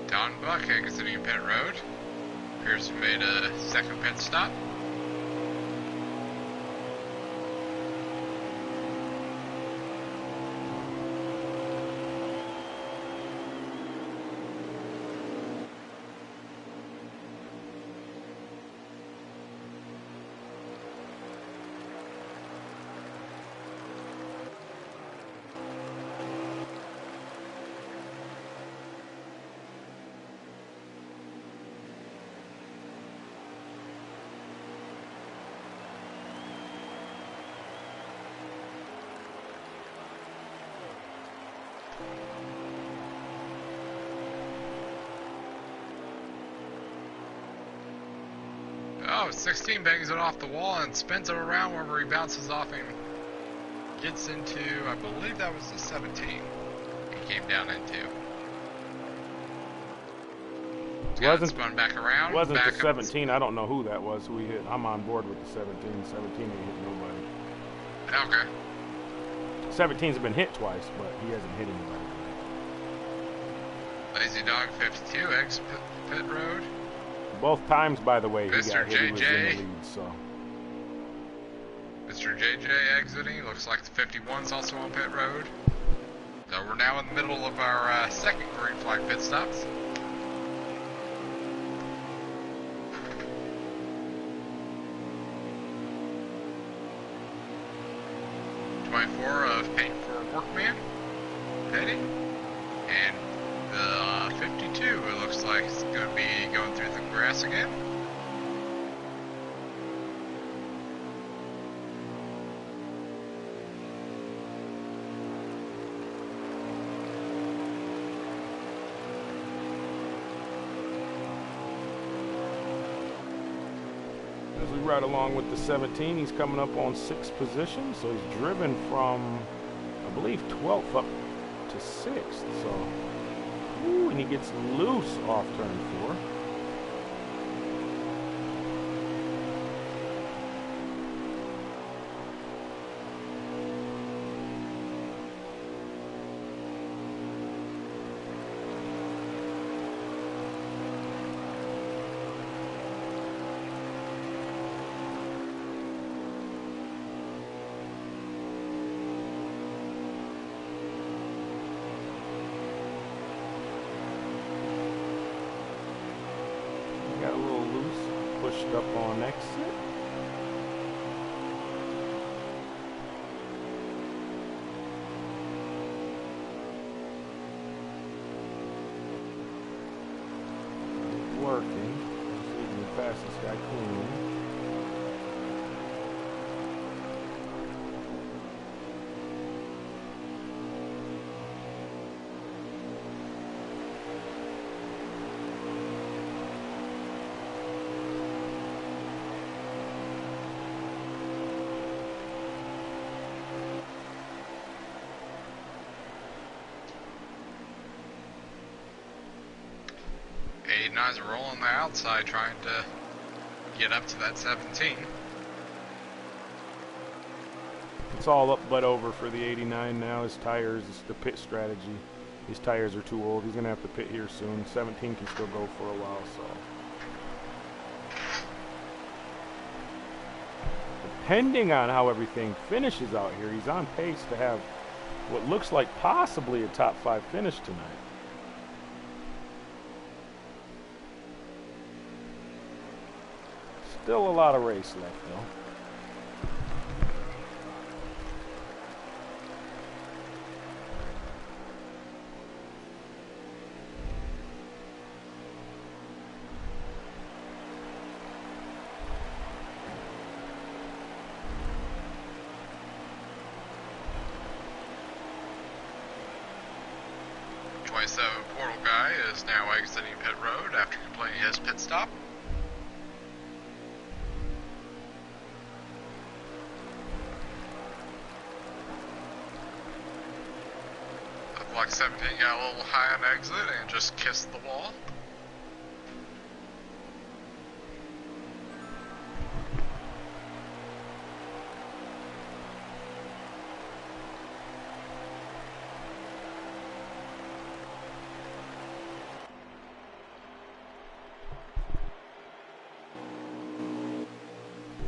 Don Buck exiting pit road. Appears to have made a second pit stop. Oh, 16 bangs it off the wall and spins it around wherever he bounces off and gets into, I believe that was the 17 he came down into. Wasn't spun back around. Wasn't back the 17? I don't know who that was. Who he hit? I'm on board with the 17. 17 ain't hit nobody. Okay. 17's been hit twice, but he hasn't hit anybody. Lazy Dog 52 exit pit road. Both times, by the way, he Mr. got hit. He was in the JJ. lead, so. Mr. JJ exiting. Looks like the 51's also on pit road. So we're now in the middle of our second green flag pit stops. Of paint for workman heading, and the 52 it looks like it's going to be going through the grass again. As we ride along with the 17, he's coming up on 6th position, so he's driven from, I believe, 12th up to 6th. So, ooh, and he gets loose off turn 4. Got a little loose, pushed up on exit. Working. See if we can pass this guy clean. Nice roll on the outside trying to get up to that 17. It's all up but over for the 89 now. His tires, the pit strategy. His tires are too old. He's going to have to pit here soon. 17 can still go for a while, so. Depending on how everything finishes out here, he's on pace to have what looks like possibly a top 5 finish tonight. Still a lot of race left, though. Portal guy is now exiting pit road after completing his pit stop. Like 17 got a little high on exit and just kissed the wall.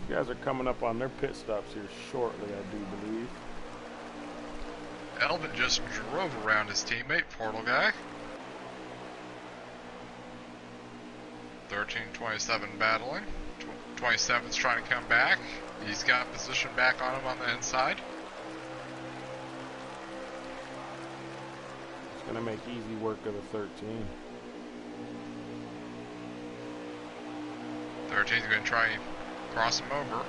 These guys are coming up on their pit stops here shortly, I do believe. Elvin just drove around his teammate, Portal guy. 13-27 battling. 27's trying to come back. He's got position back on him on the inside. It's going to make easy work of the 13. 13's going to try and cross him over.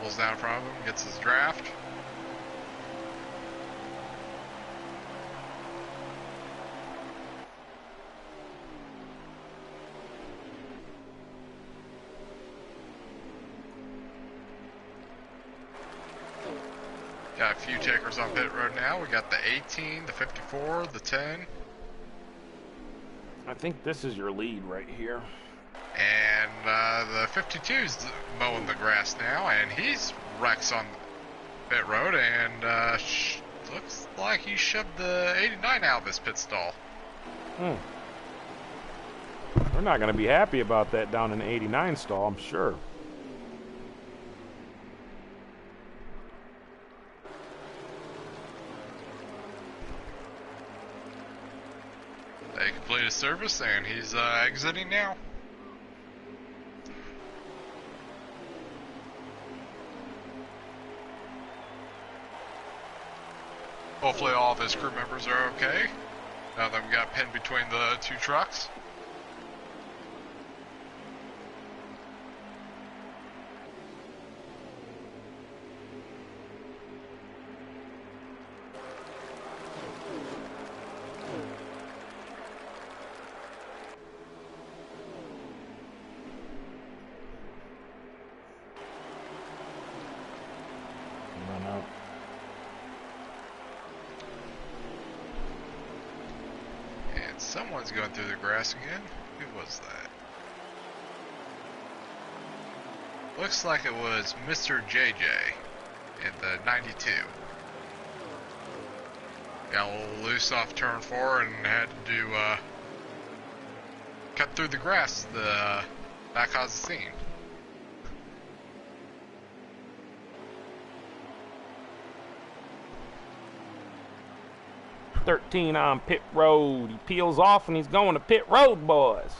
Pulls down in front of him, gets his draft. Got a few takers on pit road now. We got the 18, the 54, the 10. I think this is your lead right here. And the 52's mowing the grass now, and he's wrecks on pit road, and looks like he shoved the 89 out of his pit stall. We're not going to be happy about that down in the 89 stall, I'm sure. They completed service, and he's exiting now. Hopefully all of his crew members are okay, now that we got pinned between the two trucks. Someone's going through the grass again. Who was that? Looks like it was Mr. JJ in the 92. Got a little loose off turn 4 and had to do cut through the grass. That caused the scene. .13 on pit road. He peels off and he's going to pit road, boys.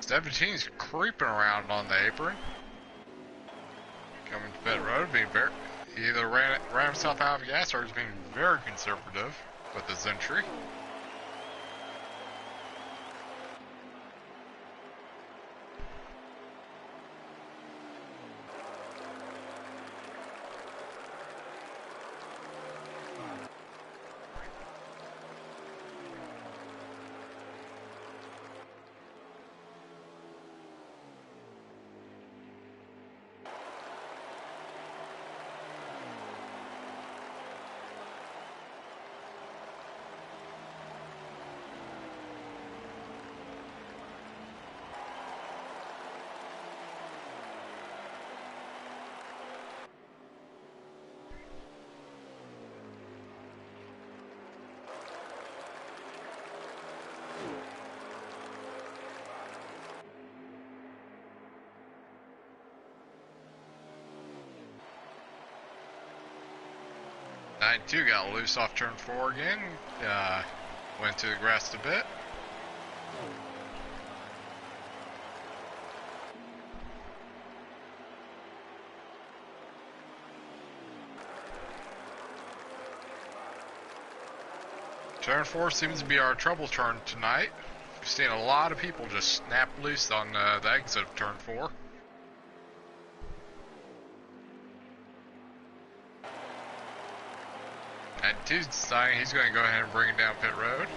Seventeen's creeping around on the apron. Coming to pit road, being very, he either ran himself out of gas or he's being very conservative with his entry. Two got loose off turn 4 again. Went to the grass a bit. Turn 4 seems to be our trouble turn tonight. We've seen a lot of people just snap loose on the exit of turn 4. And 2's deciding he's going to go ahead and bring it down pit road.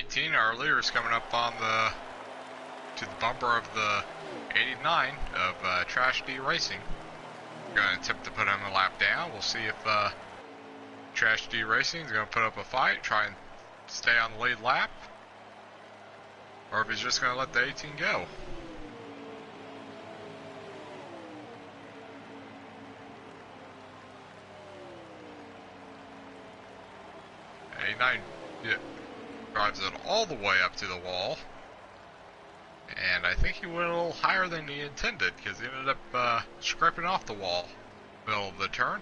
18, our leader is coming up on to the bumper of the 89 of Trash D Racing. Going to attempt to put him a lap down. We'll see if Trash D Racing is going to put up a fight, try and stay on the lead lap, or if he's just going to let the 18 go. Drives it all the way up to the wall, and I think he went a little higher than he intended because he ended up scraping off the wall middle of the turn.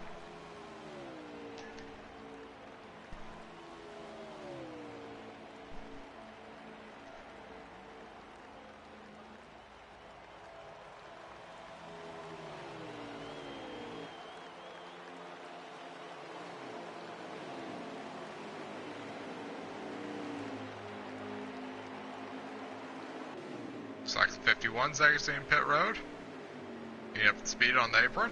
Looks like the 51's exiting pit road. Getting up to speed on the apron.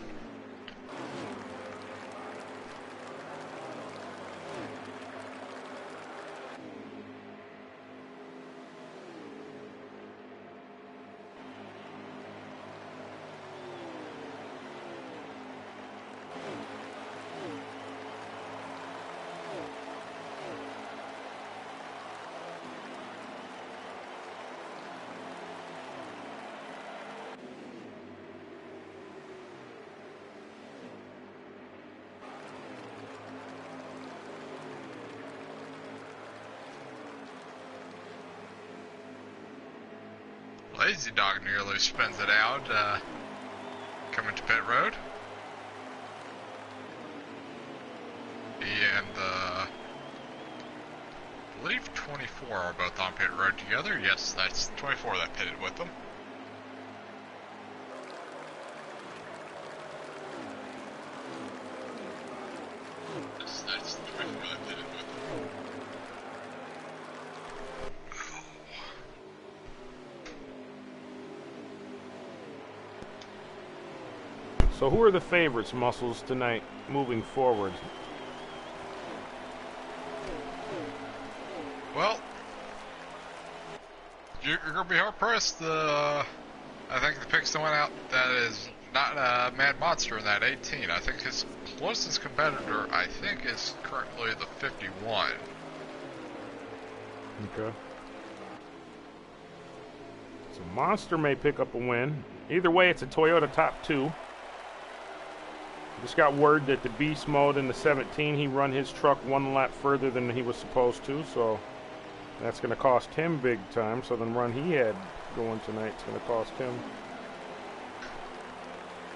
Lazy Dog nearly spins it out, coming to pit road. And I believe 24 are both on pit road together. Yes, that's 24 that pitted with them. Yes, that's 24 that pitted with them. So who are the favorites, Muscles, tonight, moving forward? Well, you're going to be hard-pressed. I think the picks that went out, that is not Mad Monster in that 18. I think his closest competitor, I think, is currently the 51. Okay. So Monster may pick up a win. Either way, it's a Toyota top 2. Just got word that the beast mode in the 17, he run his truck one lap further than he was supposed to, so that's going to cost him big time. So the run he had going tonight is going to cost him.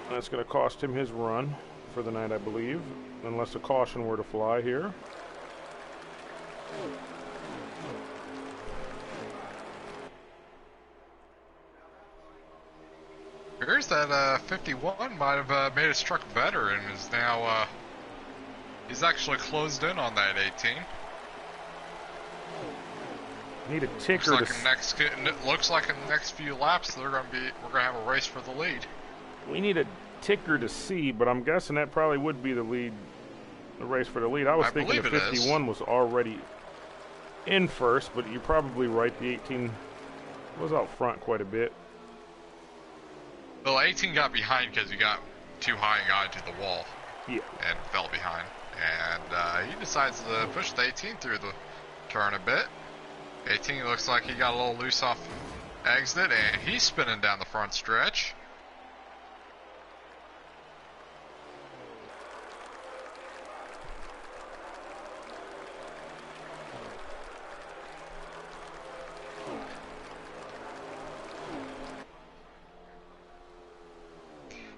That's going to cost him his run for the night, I believe, unless a caution were to fly here. Appears that 51 might have made his truck better and is now, he's actually closed in on that 18. Need a ticker. Looks like in the next few laps we're gonna have a race for the lead. We need a ticker to see, but I'm guessing that probably would be the lead, the race for the lead. I was thinking the 51 was already in first, but you're probably right. The 18 was out front quite a bit. Well, 18 got behind because he got too high and got into the wall. Yeah. And fell behind. And he decides to push the 18 through the turn a bit. 18 looks like he got a little loose off exit, and he's spinning down the front stretch.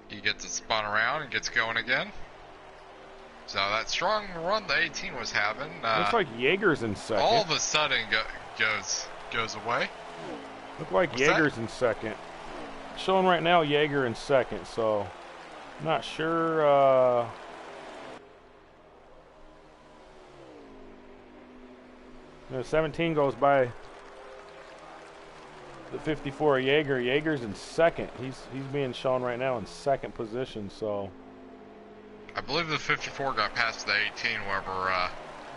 He gets it spun around and gets going again. So that strong run the 18 was having. Looks like Jaeger's in second. All of a sudden goes away. Look like Jaeger's in second. Showing right now Jaeger in second, so not sure. The 17 goes by the 54 Jaeger. Jaeger's in second. He's being shown right now in second position, so I believe the 54 got past the 18 wherever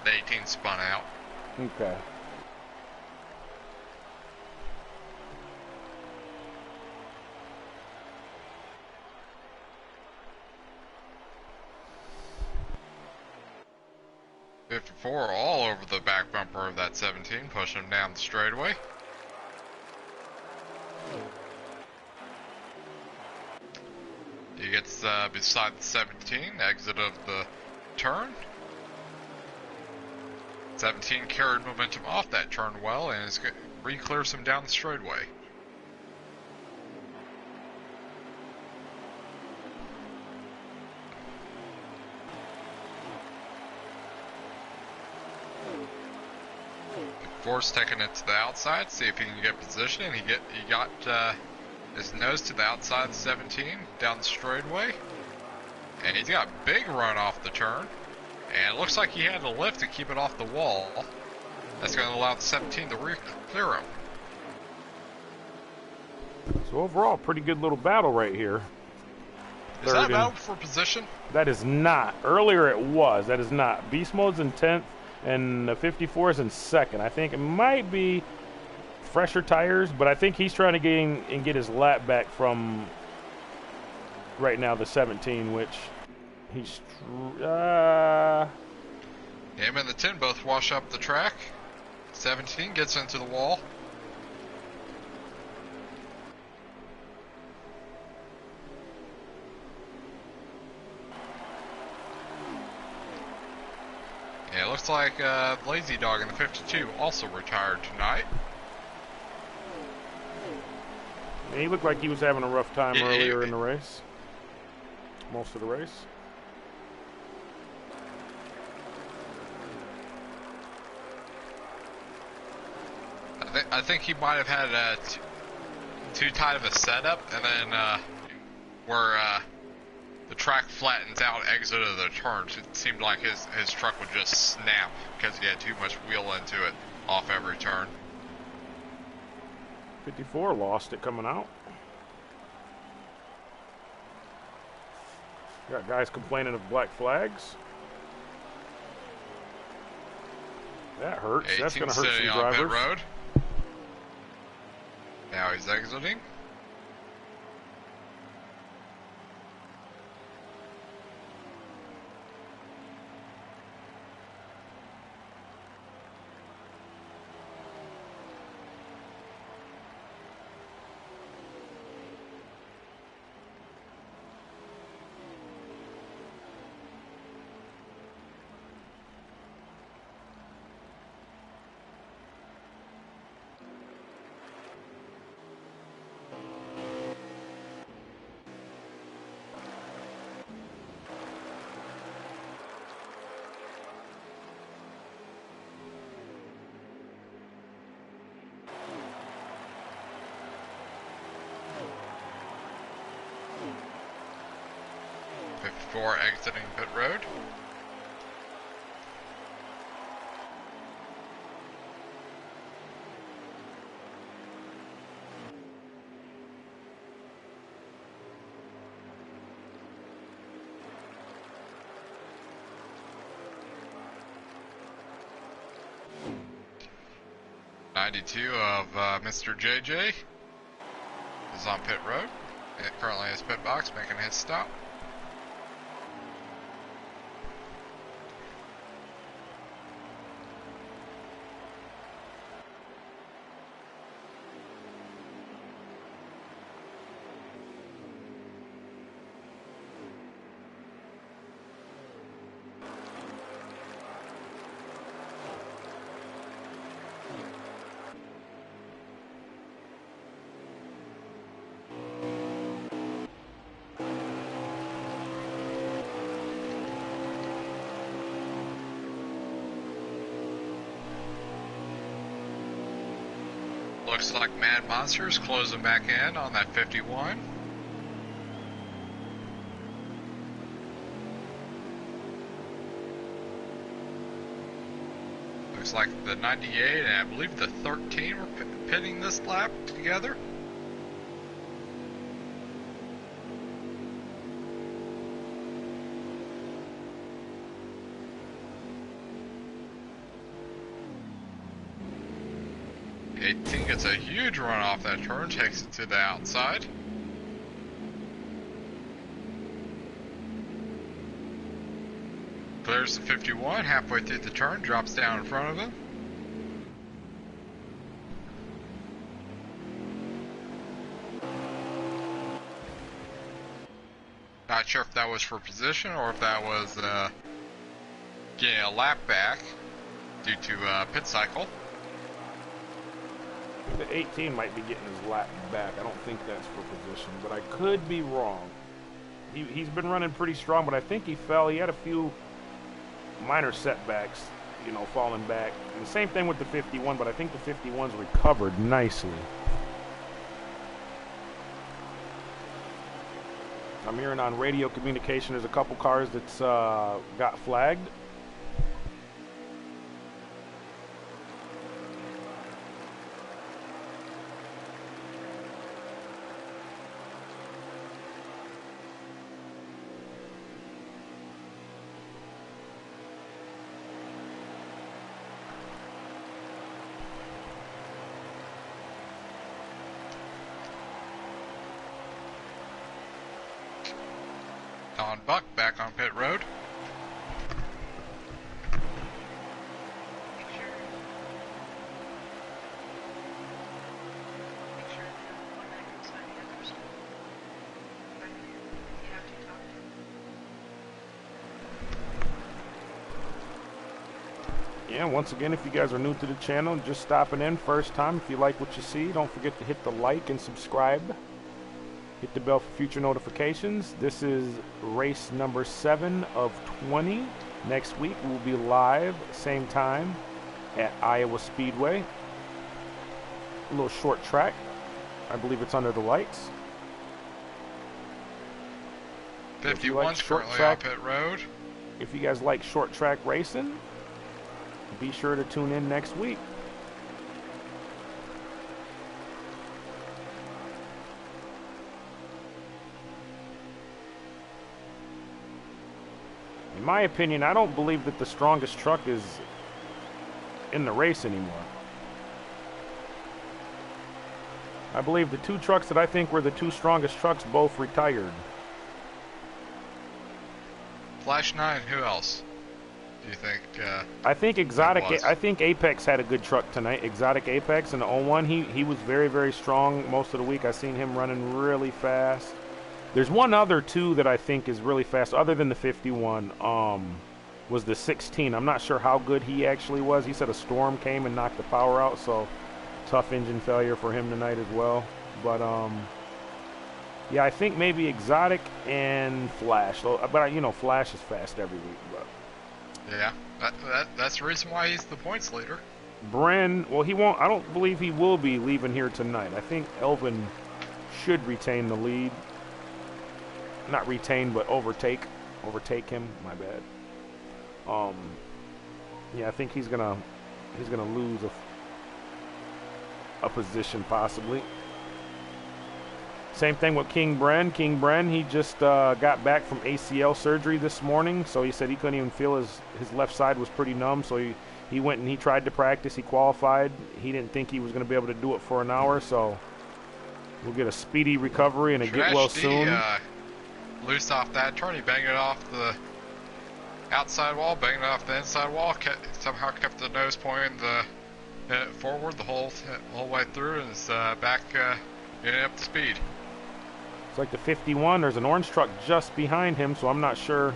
the 18 spun out. Okay. 54 all over the back bumper of that 17, pushing him down the straightaway. He gets beside the 17, exit of the turn. 17 carried momentum off that turn well and re-clears him down the straightaway. Force taking it to the outside, see if he can get position, and he got his nose to the outside 17 down the straightaway, and he's got a big run off the turn, and it looks like he had to lift to keep it off the wall. That's going to allow the 17 to clear him. So overall, pretty good little battle right here. Is that a battle for position? That is not. Earlier it was. That is not. Beast Mode's in 10th, and the 54 is in 2nd. I think it might be fresher tires, but I think he's trying to get his lap back from right now the 17, which he's him and the 10 both wash up the track. 17 gets into the wall. Yeah, it looks like Lazy Dog in the 52 also retired tonight. And he looked like he was having a rough time earlier in the race. Most of the race. I think he might have had too tight of a setup, and then where the track flattens out exit of the turns, it seemed like his truck would just snap because he had too much wheel into it off every turn. 54 lost it coming out. Got guys complaining of black flags. That hurts. That's going to hurt some drivers. Pit road. Now he's exiting. Before exiting pit road. '92 of Mr. JJ is on pit road. Currently his pit box making his stop. Looks like Mad Monster's closing back in on that 51. Looks like the 98 and I believe the 13 were pitting this lap together. Gets a huge run off that turn, takes it to the outside. Clears the 51, halfway through the turn, drops down in front of him. Not sure if that was for position or if that was getting a lap back due to pit cycle. The 18 might be getting his lap back. I don't think that's for position, but I could be wrong. He's been running pretty strong, but I think he fell. He had a few minor setbacks, you know, falling back. And the same thing with the 51, but I think the 51's recovered nicely. I'm hearing on radio communication there's a couple cars that's got flagged. Don Buck back on pit road. Yeah, once again, if you guys are new to the channel, just stopping in first time, if you like what you see, don't forget to hit the like and subscribe. Hit the bell for future notifications. This is race number 7 of 20. Next week we'll be live, same time, at Iowa Speedway. A little short track. I believe it's under the lights. 51's currently on pit road. If you guys like short track racing, be sure to tune in next week. In my opinion, I don't believe that the strongest truck is in the race anymore. I believe the two trucks that I think were the two strongest trucks both retired. Flash 9, who else do you think? I think Exotic. I think Apex had a good truck tonight. Exotic Apex in the 01. He was very, very strong most of the week. I seen him running really fast. There's one other too that I think is really fast, other than the 51. Was the 16. I'm not sure how good he actually was. He said a storm came and knocked the power out, so tough engine failure for him tonight as well. But yeah, I think maybe Exotic and Flash. But you know, Flash is fast every week. But yeah, that's the reason why he's the points leader. Bren, well, he won't. I don't believe he will be leaving here tonight. I think Elvin should retain the lead. Not retain, but overtake him. My bad. Yeah, I think he's gonna lose a position possibly. Same thing with King Bren. King Bren, he just got back from ACL surgery this morning, so he said he couldn't even feel his left side was pretty numb. So he went and he tried to practice. He qualified. He didn't think he was going to be able to do it for an hour, so we'll get a speedy recovery and a get well soon. Loose off that turn, he banged it off the outside wall, banged it off the inside wall, somehow kept the nose pointing forward the whole way through, and is back getting up to speed. It's like the 51, there's an orange truck just behind him, so I'm not sure.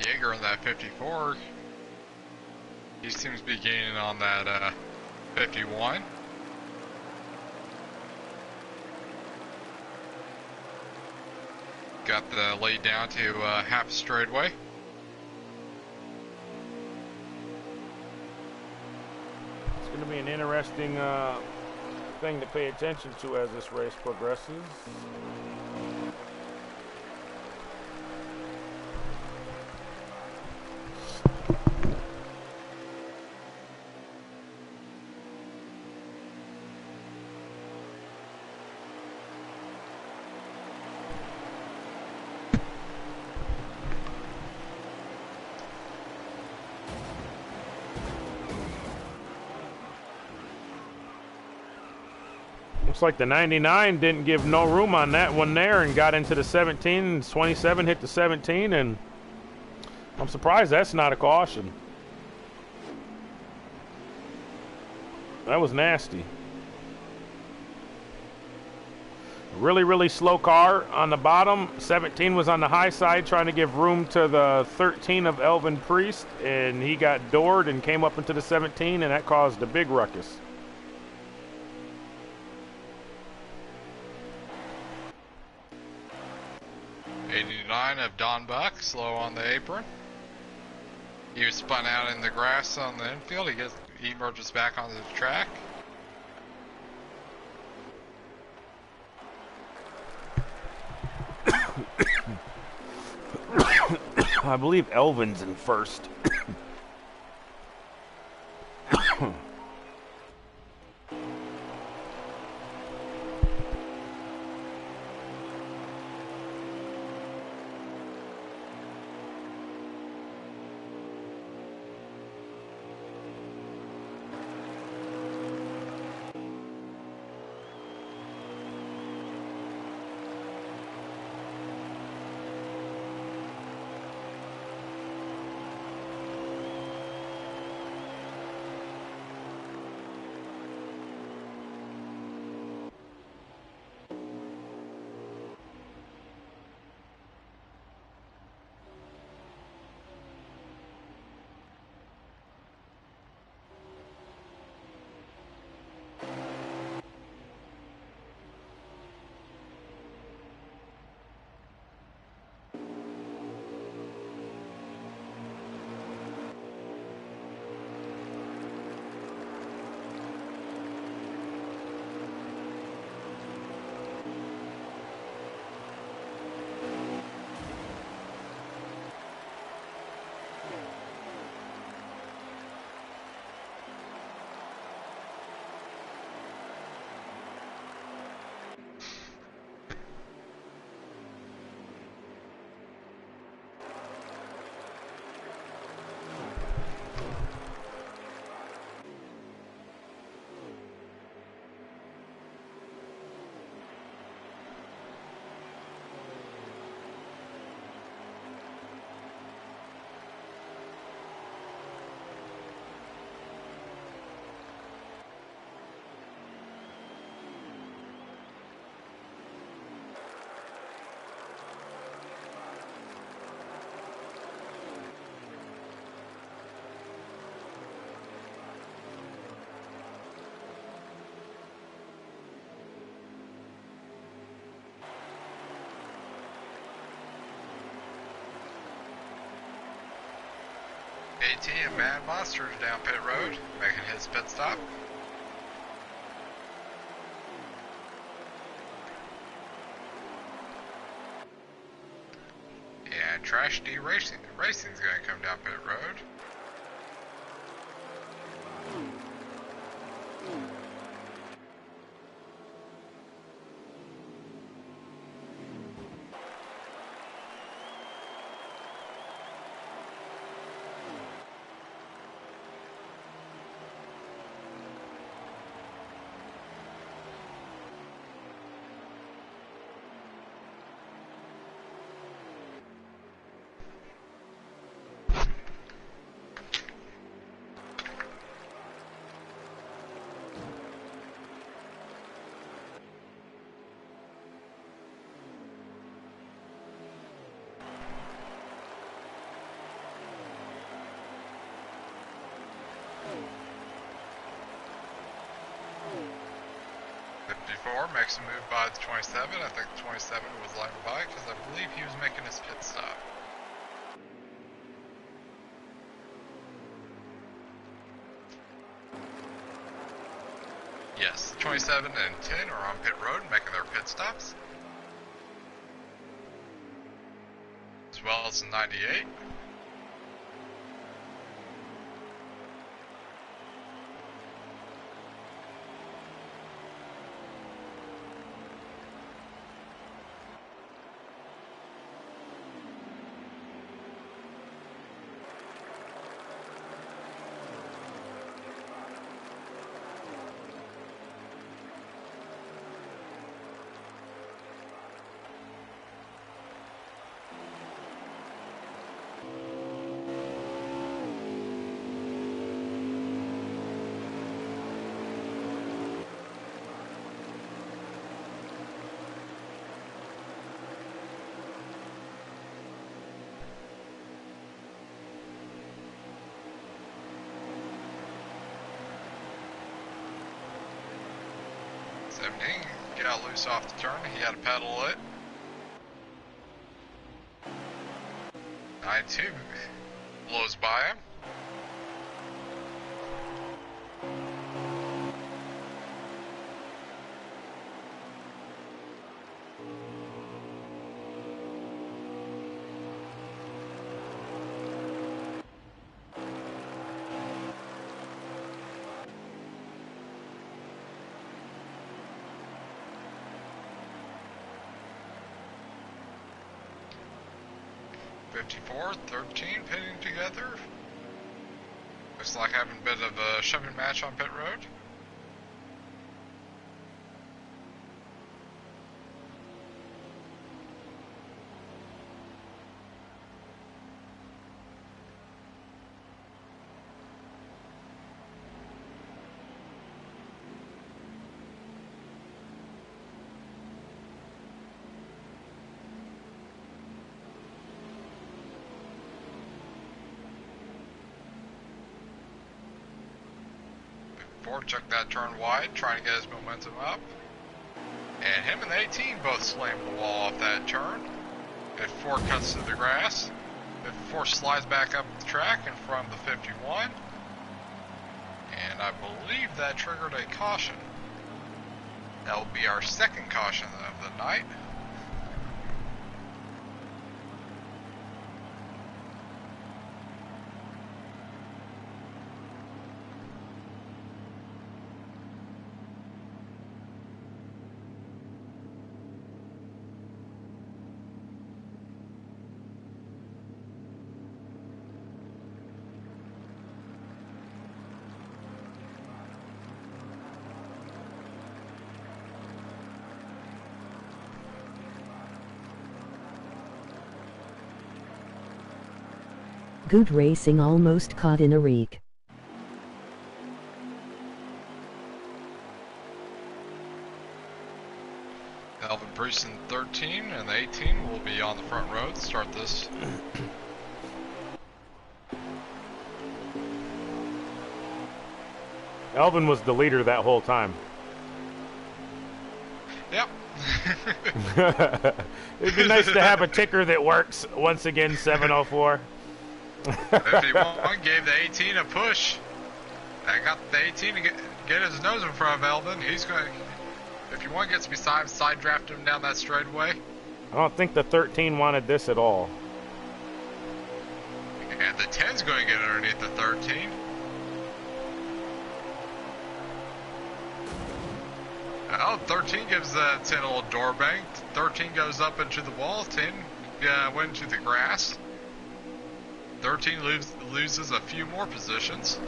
Jaeger in that 54, he seems to be gaining on that 51. Got the lead down to half straightaway. It's going to be an interesting thing to pay attention to as this race progresses. Looks like the 99 didn't give no room on that one there and got into the 17. 27 hit the 17, and I'm surprised that's not a caution. That was nasty. Really, really slow car on the bottom. 17 was on the high side trying to give room to the 13 of Elvin Priest, and he got doored and came up into the 17, and that caused a big ruckus. Of Don Buck, slow on the apron. He was spun out in the grass on the infield. He emerges back onto the track. I believe Elvin's in first. AT and Mad Monster down pit road, making his pit stop. And Trash D Racing's gonna come down pit road. Makes a move by the 27. I think the 27 was letting by because I believe he was making his pit stop. Yes, 27 and 10 are on pit road making their pit stops. As well as the 98. Got loose off the turn. He had to pedal it. 92 blows by him. .54, 13 pitting together. Looks like having a bit of a shoving match on pit road. Took that turn wide, trying to get his momentum up. And him and the 18 both slammed the wall off that turn. 54 cuts through the grass. 54 slides back up the track in front of the 51. And I believe that triggered a caution. That will be our second caution of the night. Good racing, almost caught in a reek. Alvin Priest in 13 and the 18 will be on the front row to start this. Alvin was the leader that whole time. Yep. It'd be nice to have a ticker that works. Once again, 704. 51 gave the 18 a push. I got the 18 to get his nose in front of Alvin. He's going to, 51 gets beside him, side draft him down that straightaway. I don't think the 13 wanted this at all. And the 10's going to get underneath the 13. Oh, 13 gives the 10 a little door bang. 13 goes up into the wall. 10 went into the grass. 13 loses a few more positions.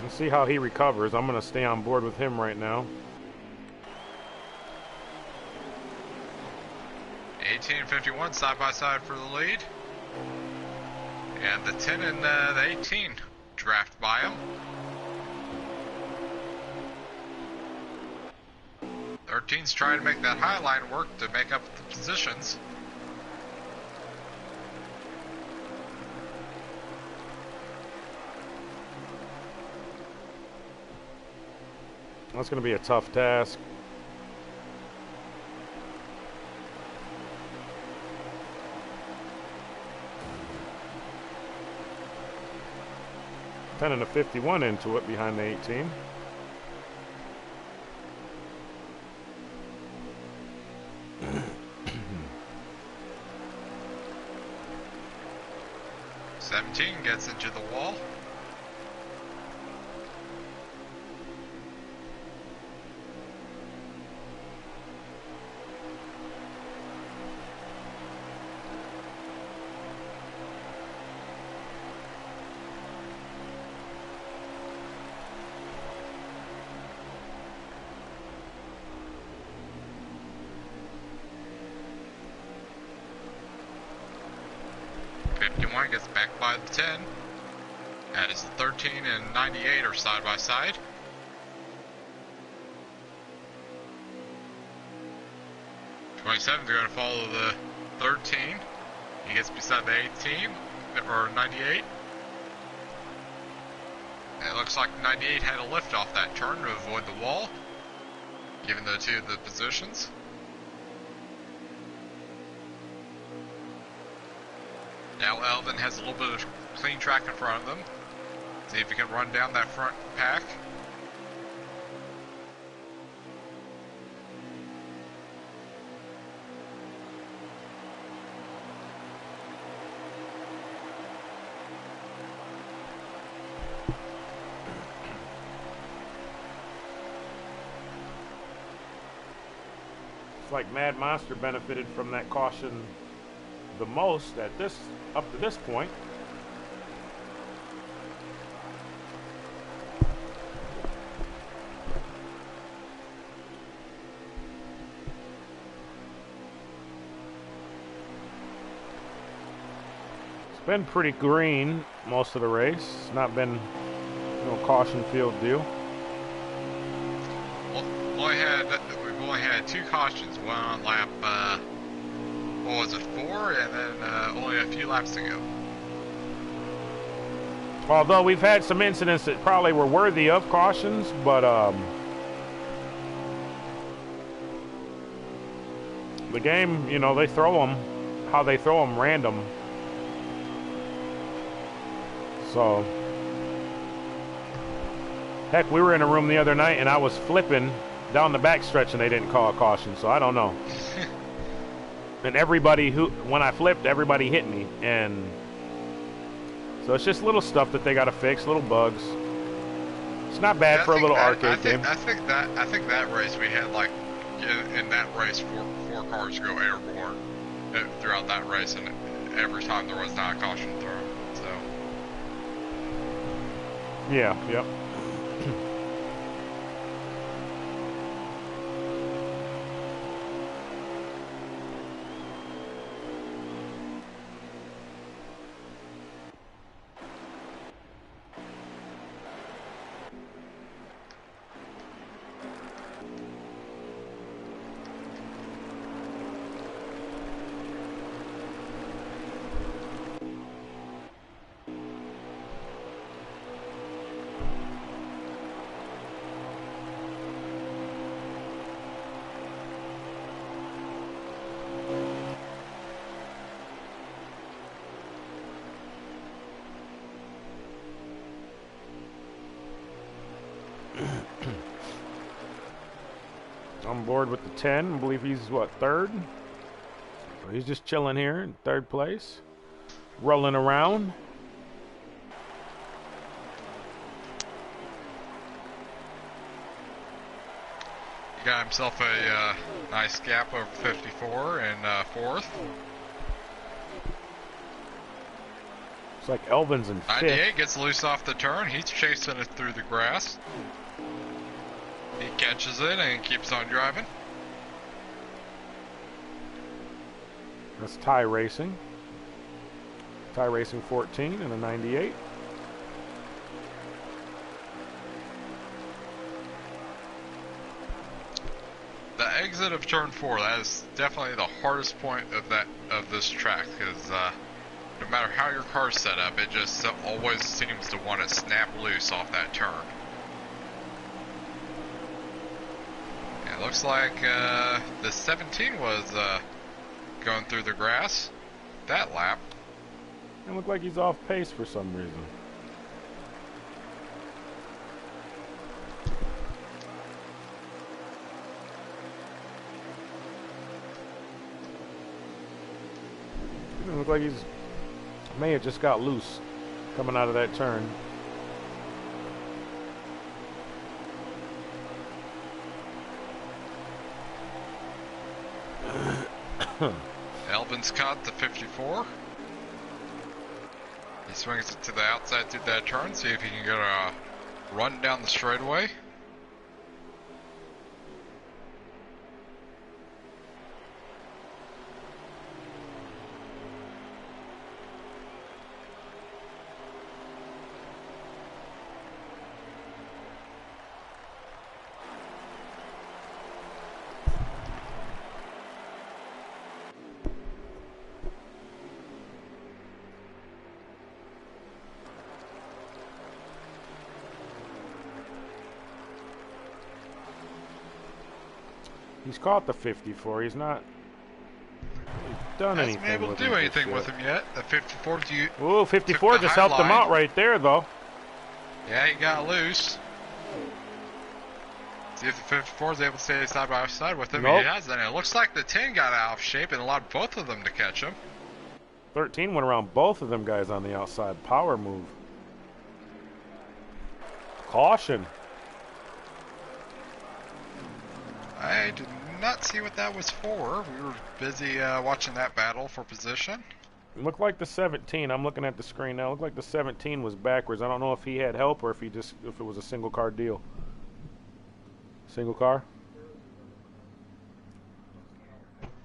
Let's see how he recovers. I'm going to stay on board with him right now. 18 and 51 side by side for the lead. And the 10 and the 18 draft by him. 13's trying to make that high line work to make up the positions. That's going to be a tough task. 10 and a 51 into it behind the 18. Gets into the wall. Gets back by the 10 as the 13 and 98 are side by side. '27's going to follow the 13. He gets beside the 18 or 98. It looks like 98 had a lift off that turn to avoid the wall, given the two of the positions. Now Elvin has a little bit of clean track in front of them. See if he can run down that front pack. It's like Mad Monster benefited from that caution the most at this up to this point. It's been pretty green most of the race. It's not been no caution field deal. We've only had two cautions, one on lap what was it, 4, and then only a few laps to go. Although we've had some incidents that probably were worthy of cautions, but the game, you know, they throw them how they throw them, random. So, heck, we were in a room the other night and I was flipping down the back stretch and they didn't call a caution, so I don't know. And everybody when I flipped, everybody hit me, and so it's just little stuff that they got to fix, little bugs. It's not bad for a little arcade game. I think that race we had, like, in that race, four cars go airborne throughout that race, and every time there was not a caution thrown. So yeah, yep. On board with the 10. I believe he's, what, third? So he's just chilling here in third place. Rolling around. he got himself a nice gap over 54 and fourth. It's like Elvin's in fifth. 98 gets loose off the turn. He's chasing it through the grass. He catches it and keeps on driving. That's Ty Racing. Ty Racing 14 and a 98. The exit of turn 4, that is definitely the hardest point of this track, because no matter how your car's set up, it just always seems to want to snap loose off that turn. It looks like the 17 was going through the grass that lap. It looked like he's off pace for some reason. Doesn't look like he's may have just got loose coming out of that turn. Albin's caught the 54. He swings it to the outside through that turn, see if he can get a run down the straightaway. He's caught the 54. He's not done anything. Hasn't been able to do anything with him yet. The 54. Ooh, 54 just helped him out right there, though. Yeah, he got loose. See if the 54 is able to stay side by side with him. Nope. He has, and it looks like the 10 got out of shape and allowed both of them to catch him. 13 went around both of them guys on the outside. Power move. Caution. I did not see what that was for. We were busy watching that battle for position. It looked like the 17. I'm looking at the screen now. It looked like the 17 was backwards. I don't know if he had help or if it was a single car deal. Single car.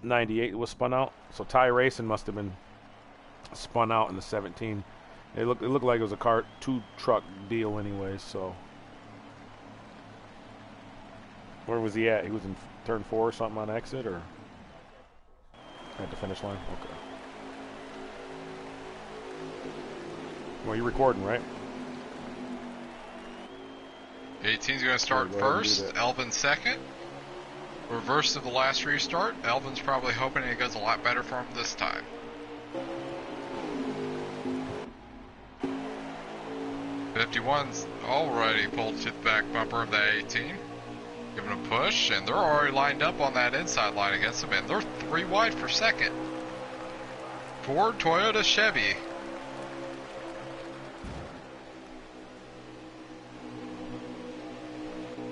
98 was spun out. So Ty Racing must have been spun out in the 17. It looked like it was a two truck deal anyway. So where was he at? He was in turn 4 or something on exit, or at the finish line. Okay. Well, you're recording, right? 18's going to start first. Elvin second. Reverse of the last restart. Elvin's probably hoping it goes a lot better for him this time. '51's already pulled to the back bumper of that 18. Giving a push, and they're already lined up on that inside line against him, and they're 3 wide for second. Ford, Toyota, Chevy.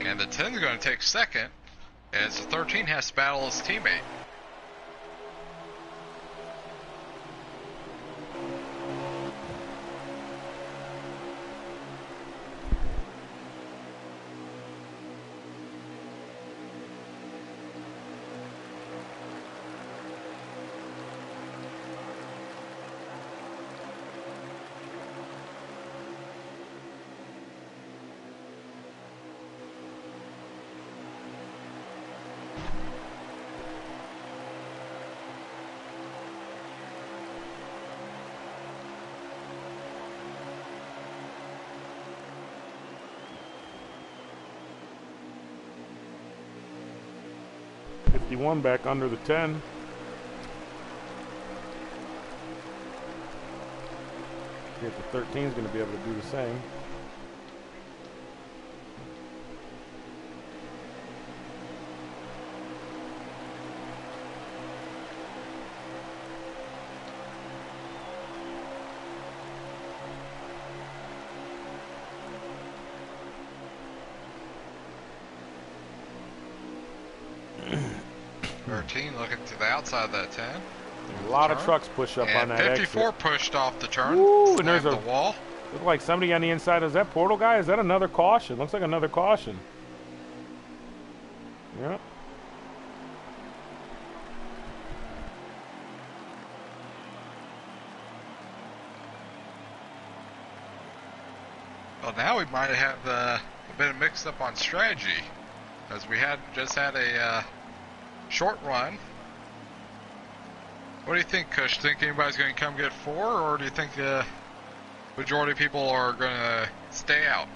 And the 10's going to take second, as the 13 has to battle his teammate. One back under the 10. See if the 13 is going to be able to do the same. Looking to the outside of that 10. A lot of trucks push up on that 54 exit. Pushed off the turn. Ooh, and there's the wall. Look like somebody on the inside. Is that Portal guy? Is that another caution? Looks like another caution. Yeah. Well, now we might have a bit of mix up on strategy, as we just had a short run. What do you think, Kush? Think anybody's going to come get 4, or do you think the majority of people are going to stay out?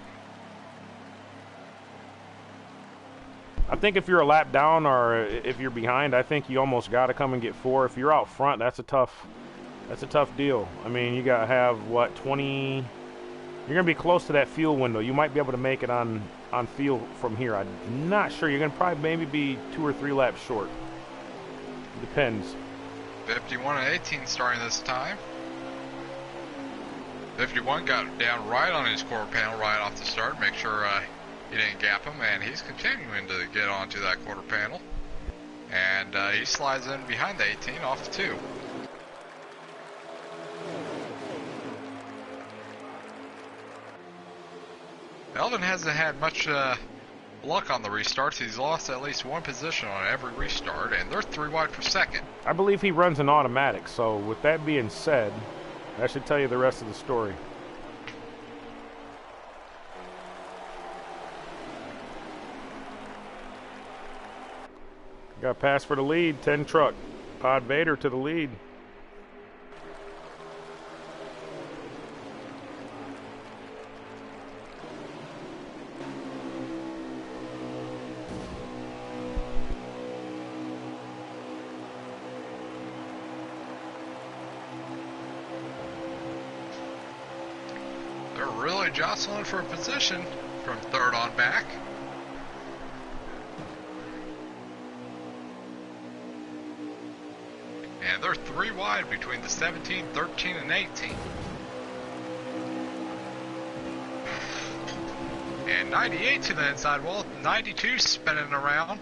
I think if you're a lap down or if you're behind, I think you almost got to come and get 4. If you're out front, that's a tough deal. I mean, you got to have what, 20. You're going to be close to that fuel window. You might be able to make it on fuel from here. I'm not sure. You're going to probably maybe be 2 or 3 laps short. Depends. 51 and 18 starting this time. 51 got down right on his quarter panel right off the start. Make sure he didn't gap him, and he's continuing to get onto that quarter panel. And he slides in behind the 18 off 2. Elvin hasn't had much luck on the restarts. He's lost at least one position on every restart, and they're 3 wide for second. I believe he runs an automatic, so with that being said, that should tell you the rest of the story. Got a pass for the lead, 10 truck. Pod Vader to the lead. They're really jostling for a position from third on back. And they're 3 wide between the 17, 13, and 18. And 98 to the inside wall, 92 spinning around.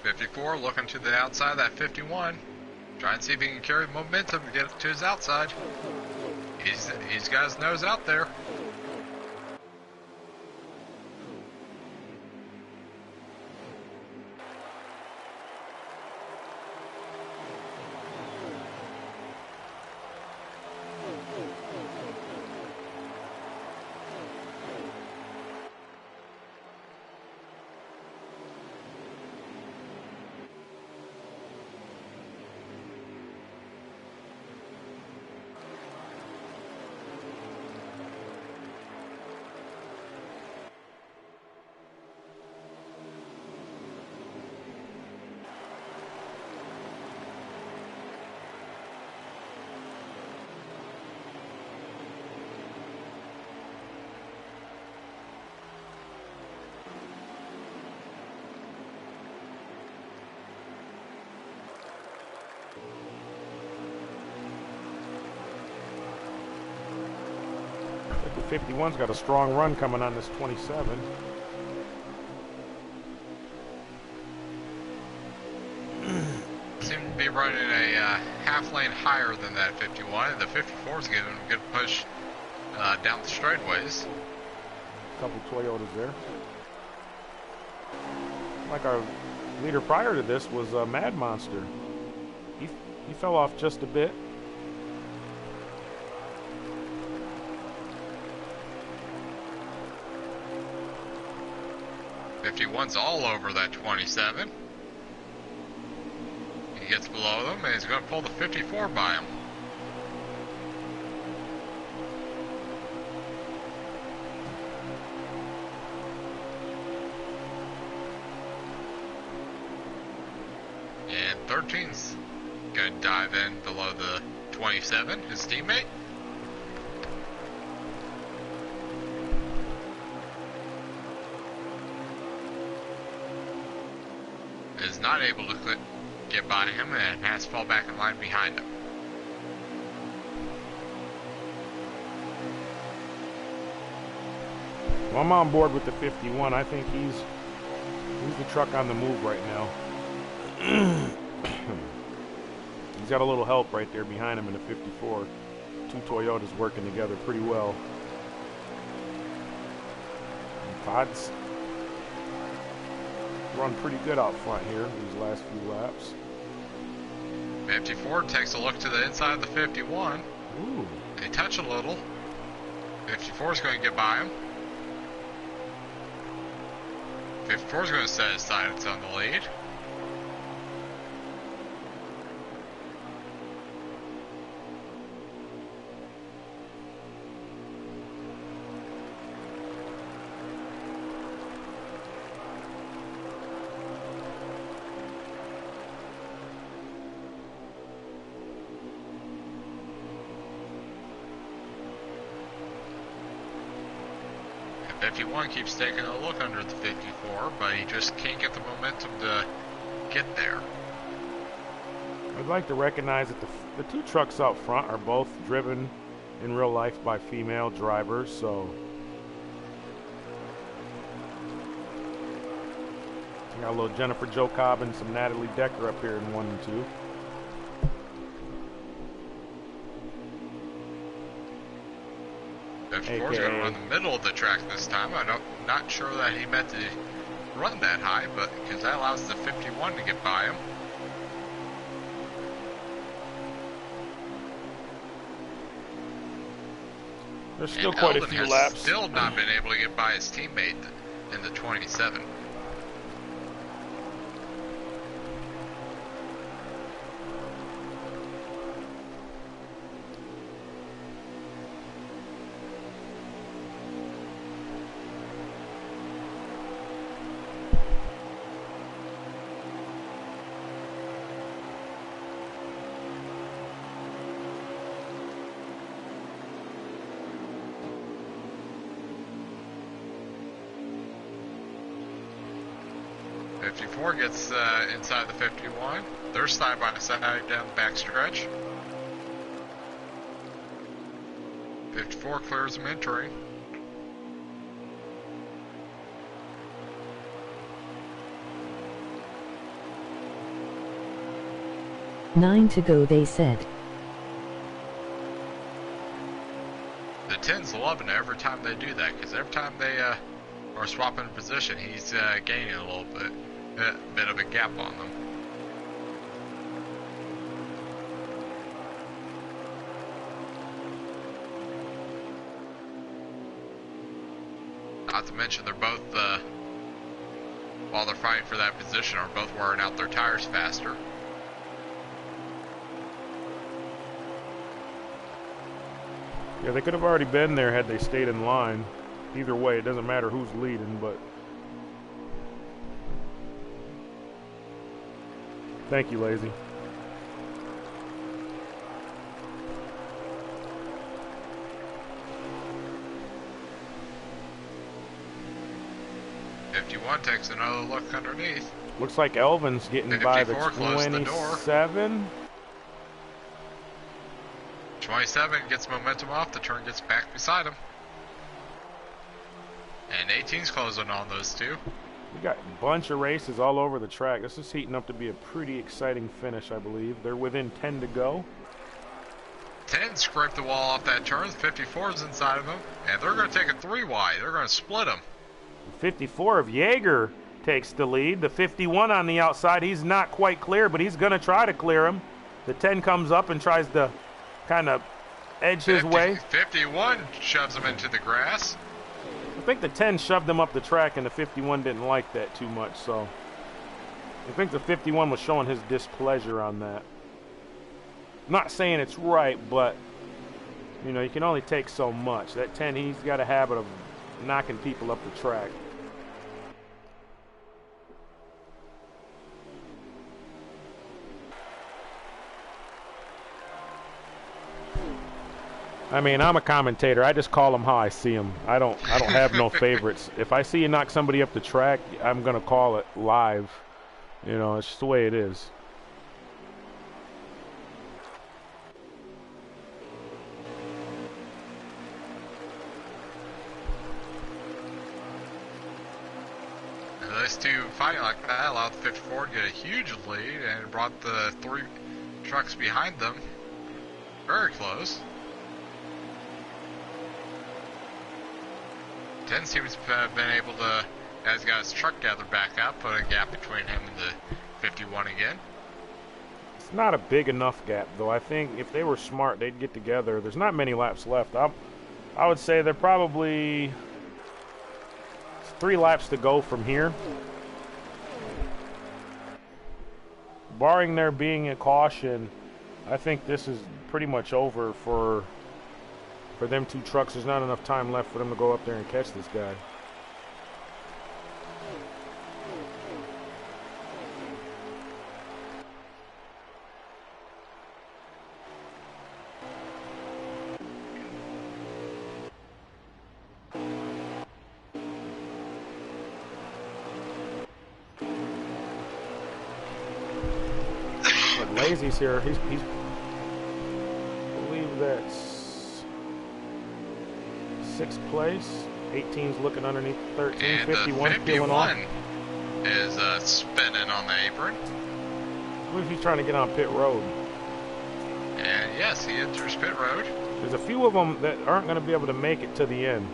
.54 looking to the outside of that 51. Trying to see if he can carry momentum to get to his outside. He's got his nose out there. The 51's got a strong run coming on this 27. Seem to be running a half lane higher than that 51, and the 54's giving him a good push down the straightaways. Couple Toyotas there. Like our leader prior to this was Mad Monster. He fell off just a bit. .51's all over that 27. He gets below them, and he's going to pull the 54 by him. And 13's going to dive in below the 27, his teammate. Is not able to get by him and has to fall back in line behind him. Well, I'm on board with the 51. I think he's the truck on the move right now. He's got a little help right there behind him in the 54. Two Toyotas working together pretty well. And Pod's run pretty good out front here these last few laps. 54 takes a look to the inside of the 51. Ooh. They touch a little. 54 is going to get by him. 54 is going to set his sights on the lead. 51 keeps taking a look under the 54, but he just can't get the momentum to get there. I'd like to recognize that the two trucks out front are both driven in real life by female drivers, so we got a little Jennifer Jo Cobb and some Natalie Decker up here in 1 and 2. Ford's going to run the middle of the track this time. I'm not sure that he meant to run that high, but because that allows the 51 to get by him. There's still quite a few laps. Still not been able to get by his teammate in the 27. Gets inside the 51. They're side by side down the back stretch. 54 clears them entering. Nine to go, they said. The 10's loving it every time they do that, because every time they are swapping position, he's gaining a little bit of a gap on them. Not to mention they're both, while they're fighting for that position, are both wearing out their tires faster. Yeah, they could have already been there had they stayed in line. Either way, it doesn't matter who's leading, but... Thank you, Lazy. .51 takes another look underneath. Looks like Elvin's getting by the 27. 27 gets momentum off, the turn gets back beside him. And 18's closing on those two. We got a bunch of races all over the track. This is heating up to be a pretty exciting finish, I believe. They're within 10 to go. 10 scraped the wall off that turn. 54's inside of him. And they're going to take a 3 wide. They're going to split them. 54 of Jaeger takes the lead. The 51 on the outside, he's not quite clear, but he's going to try to clear him. The 10 comes up and tries to kind of edge his way. 51 shoves him into the grass. I think the 10 shoved him up the track, and the 51 didn't like that too much, so I think the 51 was showing his displeasure on that. I'm not saying it's right, but, you know, you can only take so much. That 10, he's got a habit of knocking people up the track. I mean, I'm a commentator. I just call them how I see them. I don't have no favorites. If I see you knock somebody up the track, I'm gonna call it live. You know, it's just the way it is. And those two fighting like that allowed the 54 to get a huge lead and brought the 3 trucks behind them very close. 10 seems to have been able to, has got his truck gathered back up, put a gap between him and the 51 again. It's not a big enough gap, though. I think if they were smart, they'd get together. There's not many laps left. I would say they're probably 3 laps to go from here. Barring there being a caution, I think this is pretty much over for them 2 trucks. There's not enough time left for them to go up there and catch this guy. But Lazy's here. He's I believe that's 6th place. 18's looking underneath 13. And 51's peeling off. Is spinning on the apron. What if he's trying to get on pit road? And yes, he enters pit road. There's a few of them that aren't going to be able to make it to the end.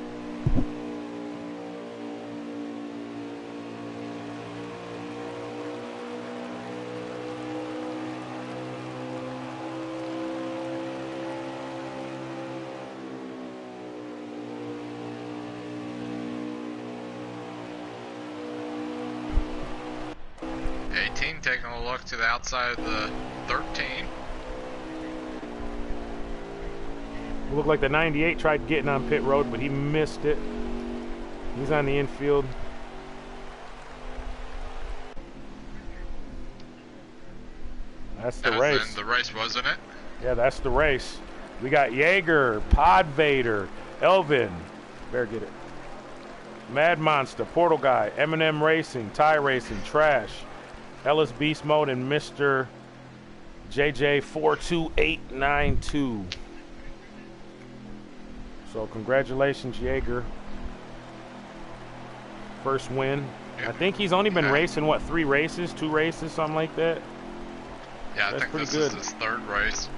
Taking a look to the outside of the 13. It looked like the 98 tried getting on pit road, but he missed it. He's on the infield. That's the race. The race, wasn't it? Yeah, that's the race. We got Jaeger, Pod Vader, Elvin. Better get it. Mad Monster, Portal Guy, Eminem Racing, Ty Racing, Trash, Ellis Beast Mode, and Mr. JJ42892. So congratulations, Jaeger. First win. I think he's only been racing, what, 2 races, something like that? Yeah, That's I think this good. is his 3rd race.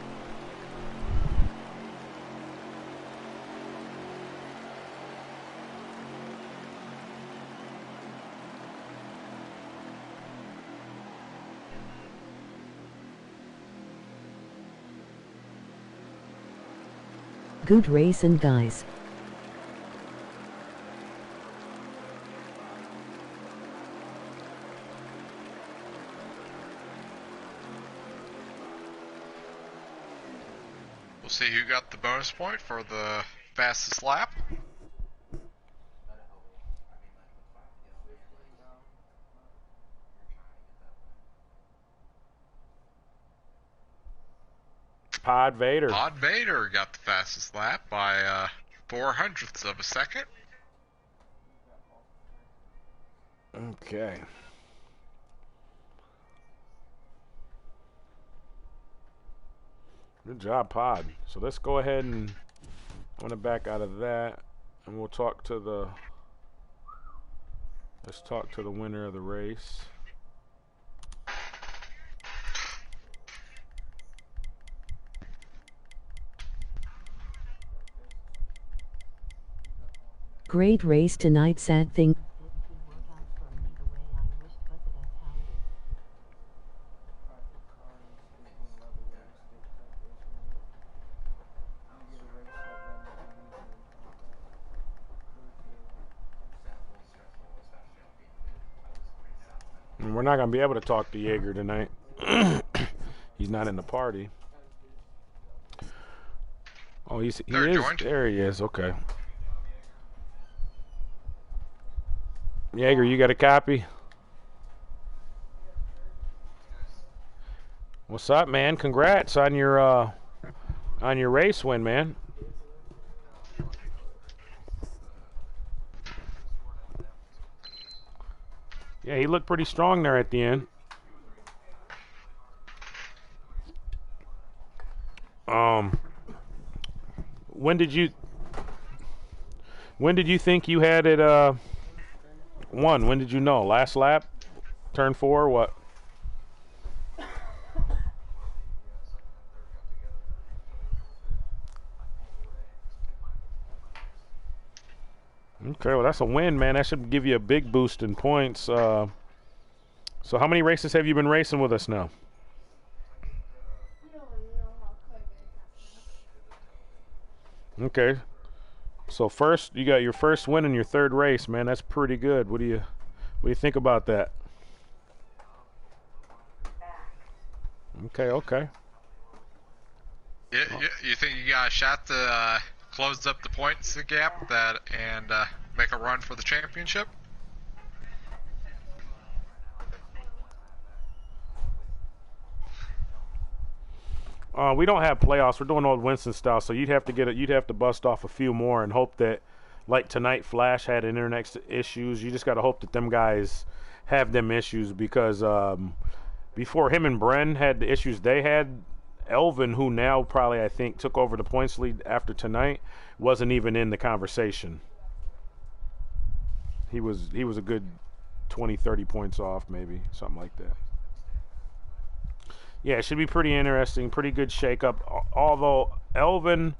Good racing, guys. We'll see who got the bonus point for the fastest lap. Pod Vader. Pod Vader got the fastest lap by 0.04 of a second. Okay. Good job, Pod. So let's go ahead and I'm gonna back out of that, and we'll talk to the. Let's talk to the winner of the race. Great race tonight, sad thing. And we're not going to be able to talk to Jaeger tonight. He's not in the party. Oh, he is. Joined. There he is. Okay. Jaeger, you got a copy? What's up, man? Congrats on your race win, man. Yeah, he looked pretty strong there at the end. When did you think you had it won? When did you know? Last lap? Turn 4 or what? Okay, well, that's a win, man. That should give you a big boost in points. So how many races have you been racing with us now? Okay. So first, you got your first win in your 3rd race, man. That's pretty good. What do you think about that? Okay. Yeah, you think you got a shot to close up the points gap and make a run for the championship? We don't have playoffs. We're doing old Winston style, so you'd have to bust off a few more and hope that, like tonight, Flash had internet issues. You just got to hope that them guys have them issues because before him and Bren had the issues they had, Elvin, who now probably I think took over the points lead after tonight, wasn't even in the conversation. He was a good 20, 30 points off, maybe, something like that. Yeah, it should be pretty interesting, pretty good shakeup. Although Elvin,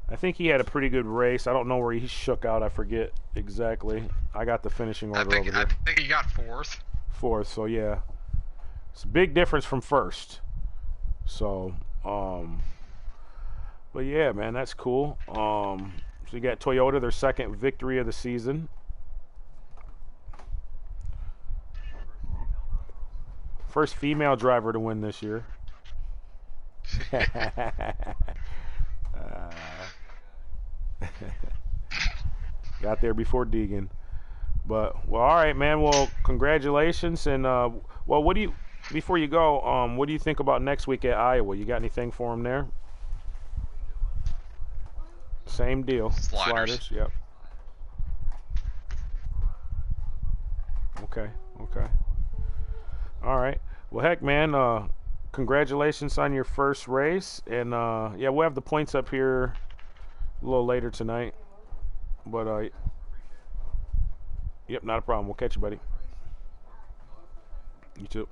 I think he had a pretty good race. I don't know where he shook out. I forget exactly. I got the finishing order over there. I think he got fourth. Fourth, so yeah. It's a big difference from first. So, but yeah, man, that's cool. So you got Toyota, their second victory of the season. First female driver to win this year. Got there before Deegan. But, well, all right, man. Well, congratulations. And, well, what do you, before you go, what do you think about next week at Iowa? You got anything for them there? Same deal. Sliders. Yep. Okay. All right. Well, heck, man, congratulations on your first race. And, yeah, we'll have the points up here a little later tonight. But, yep, not a problem. We'll catch you, buddy. You too.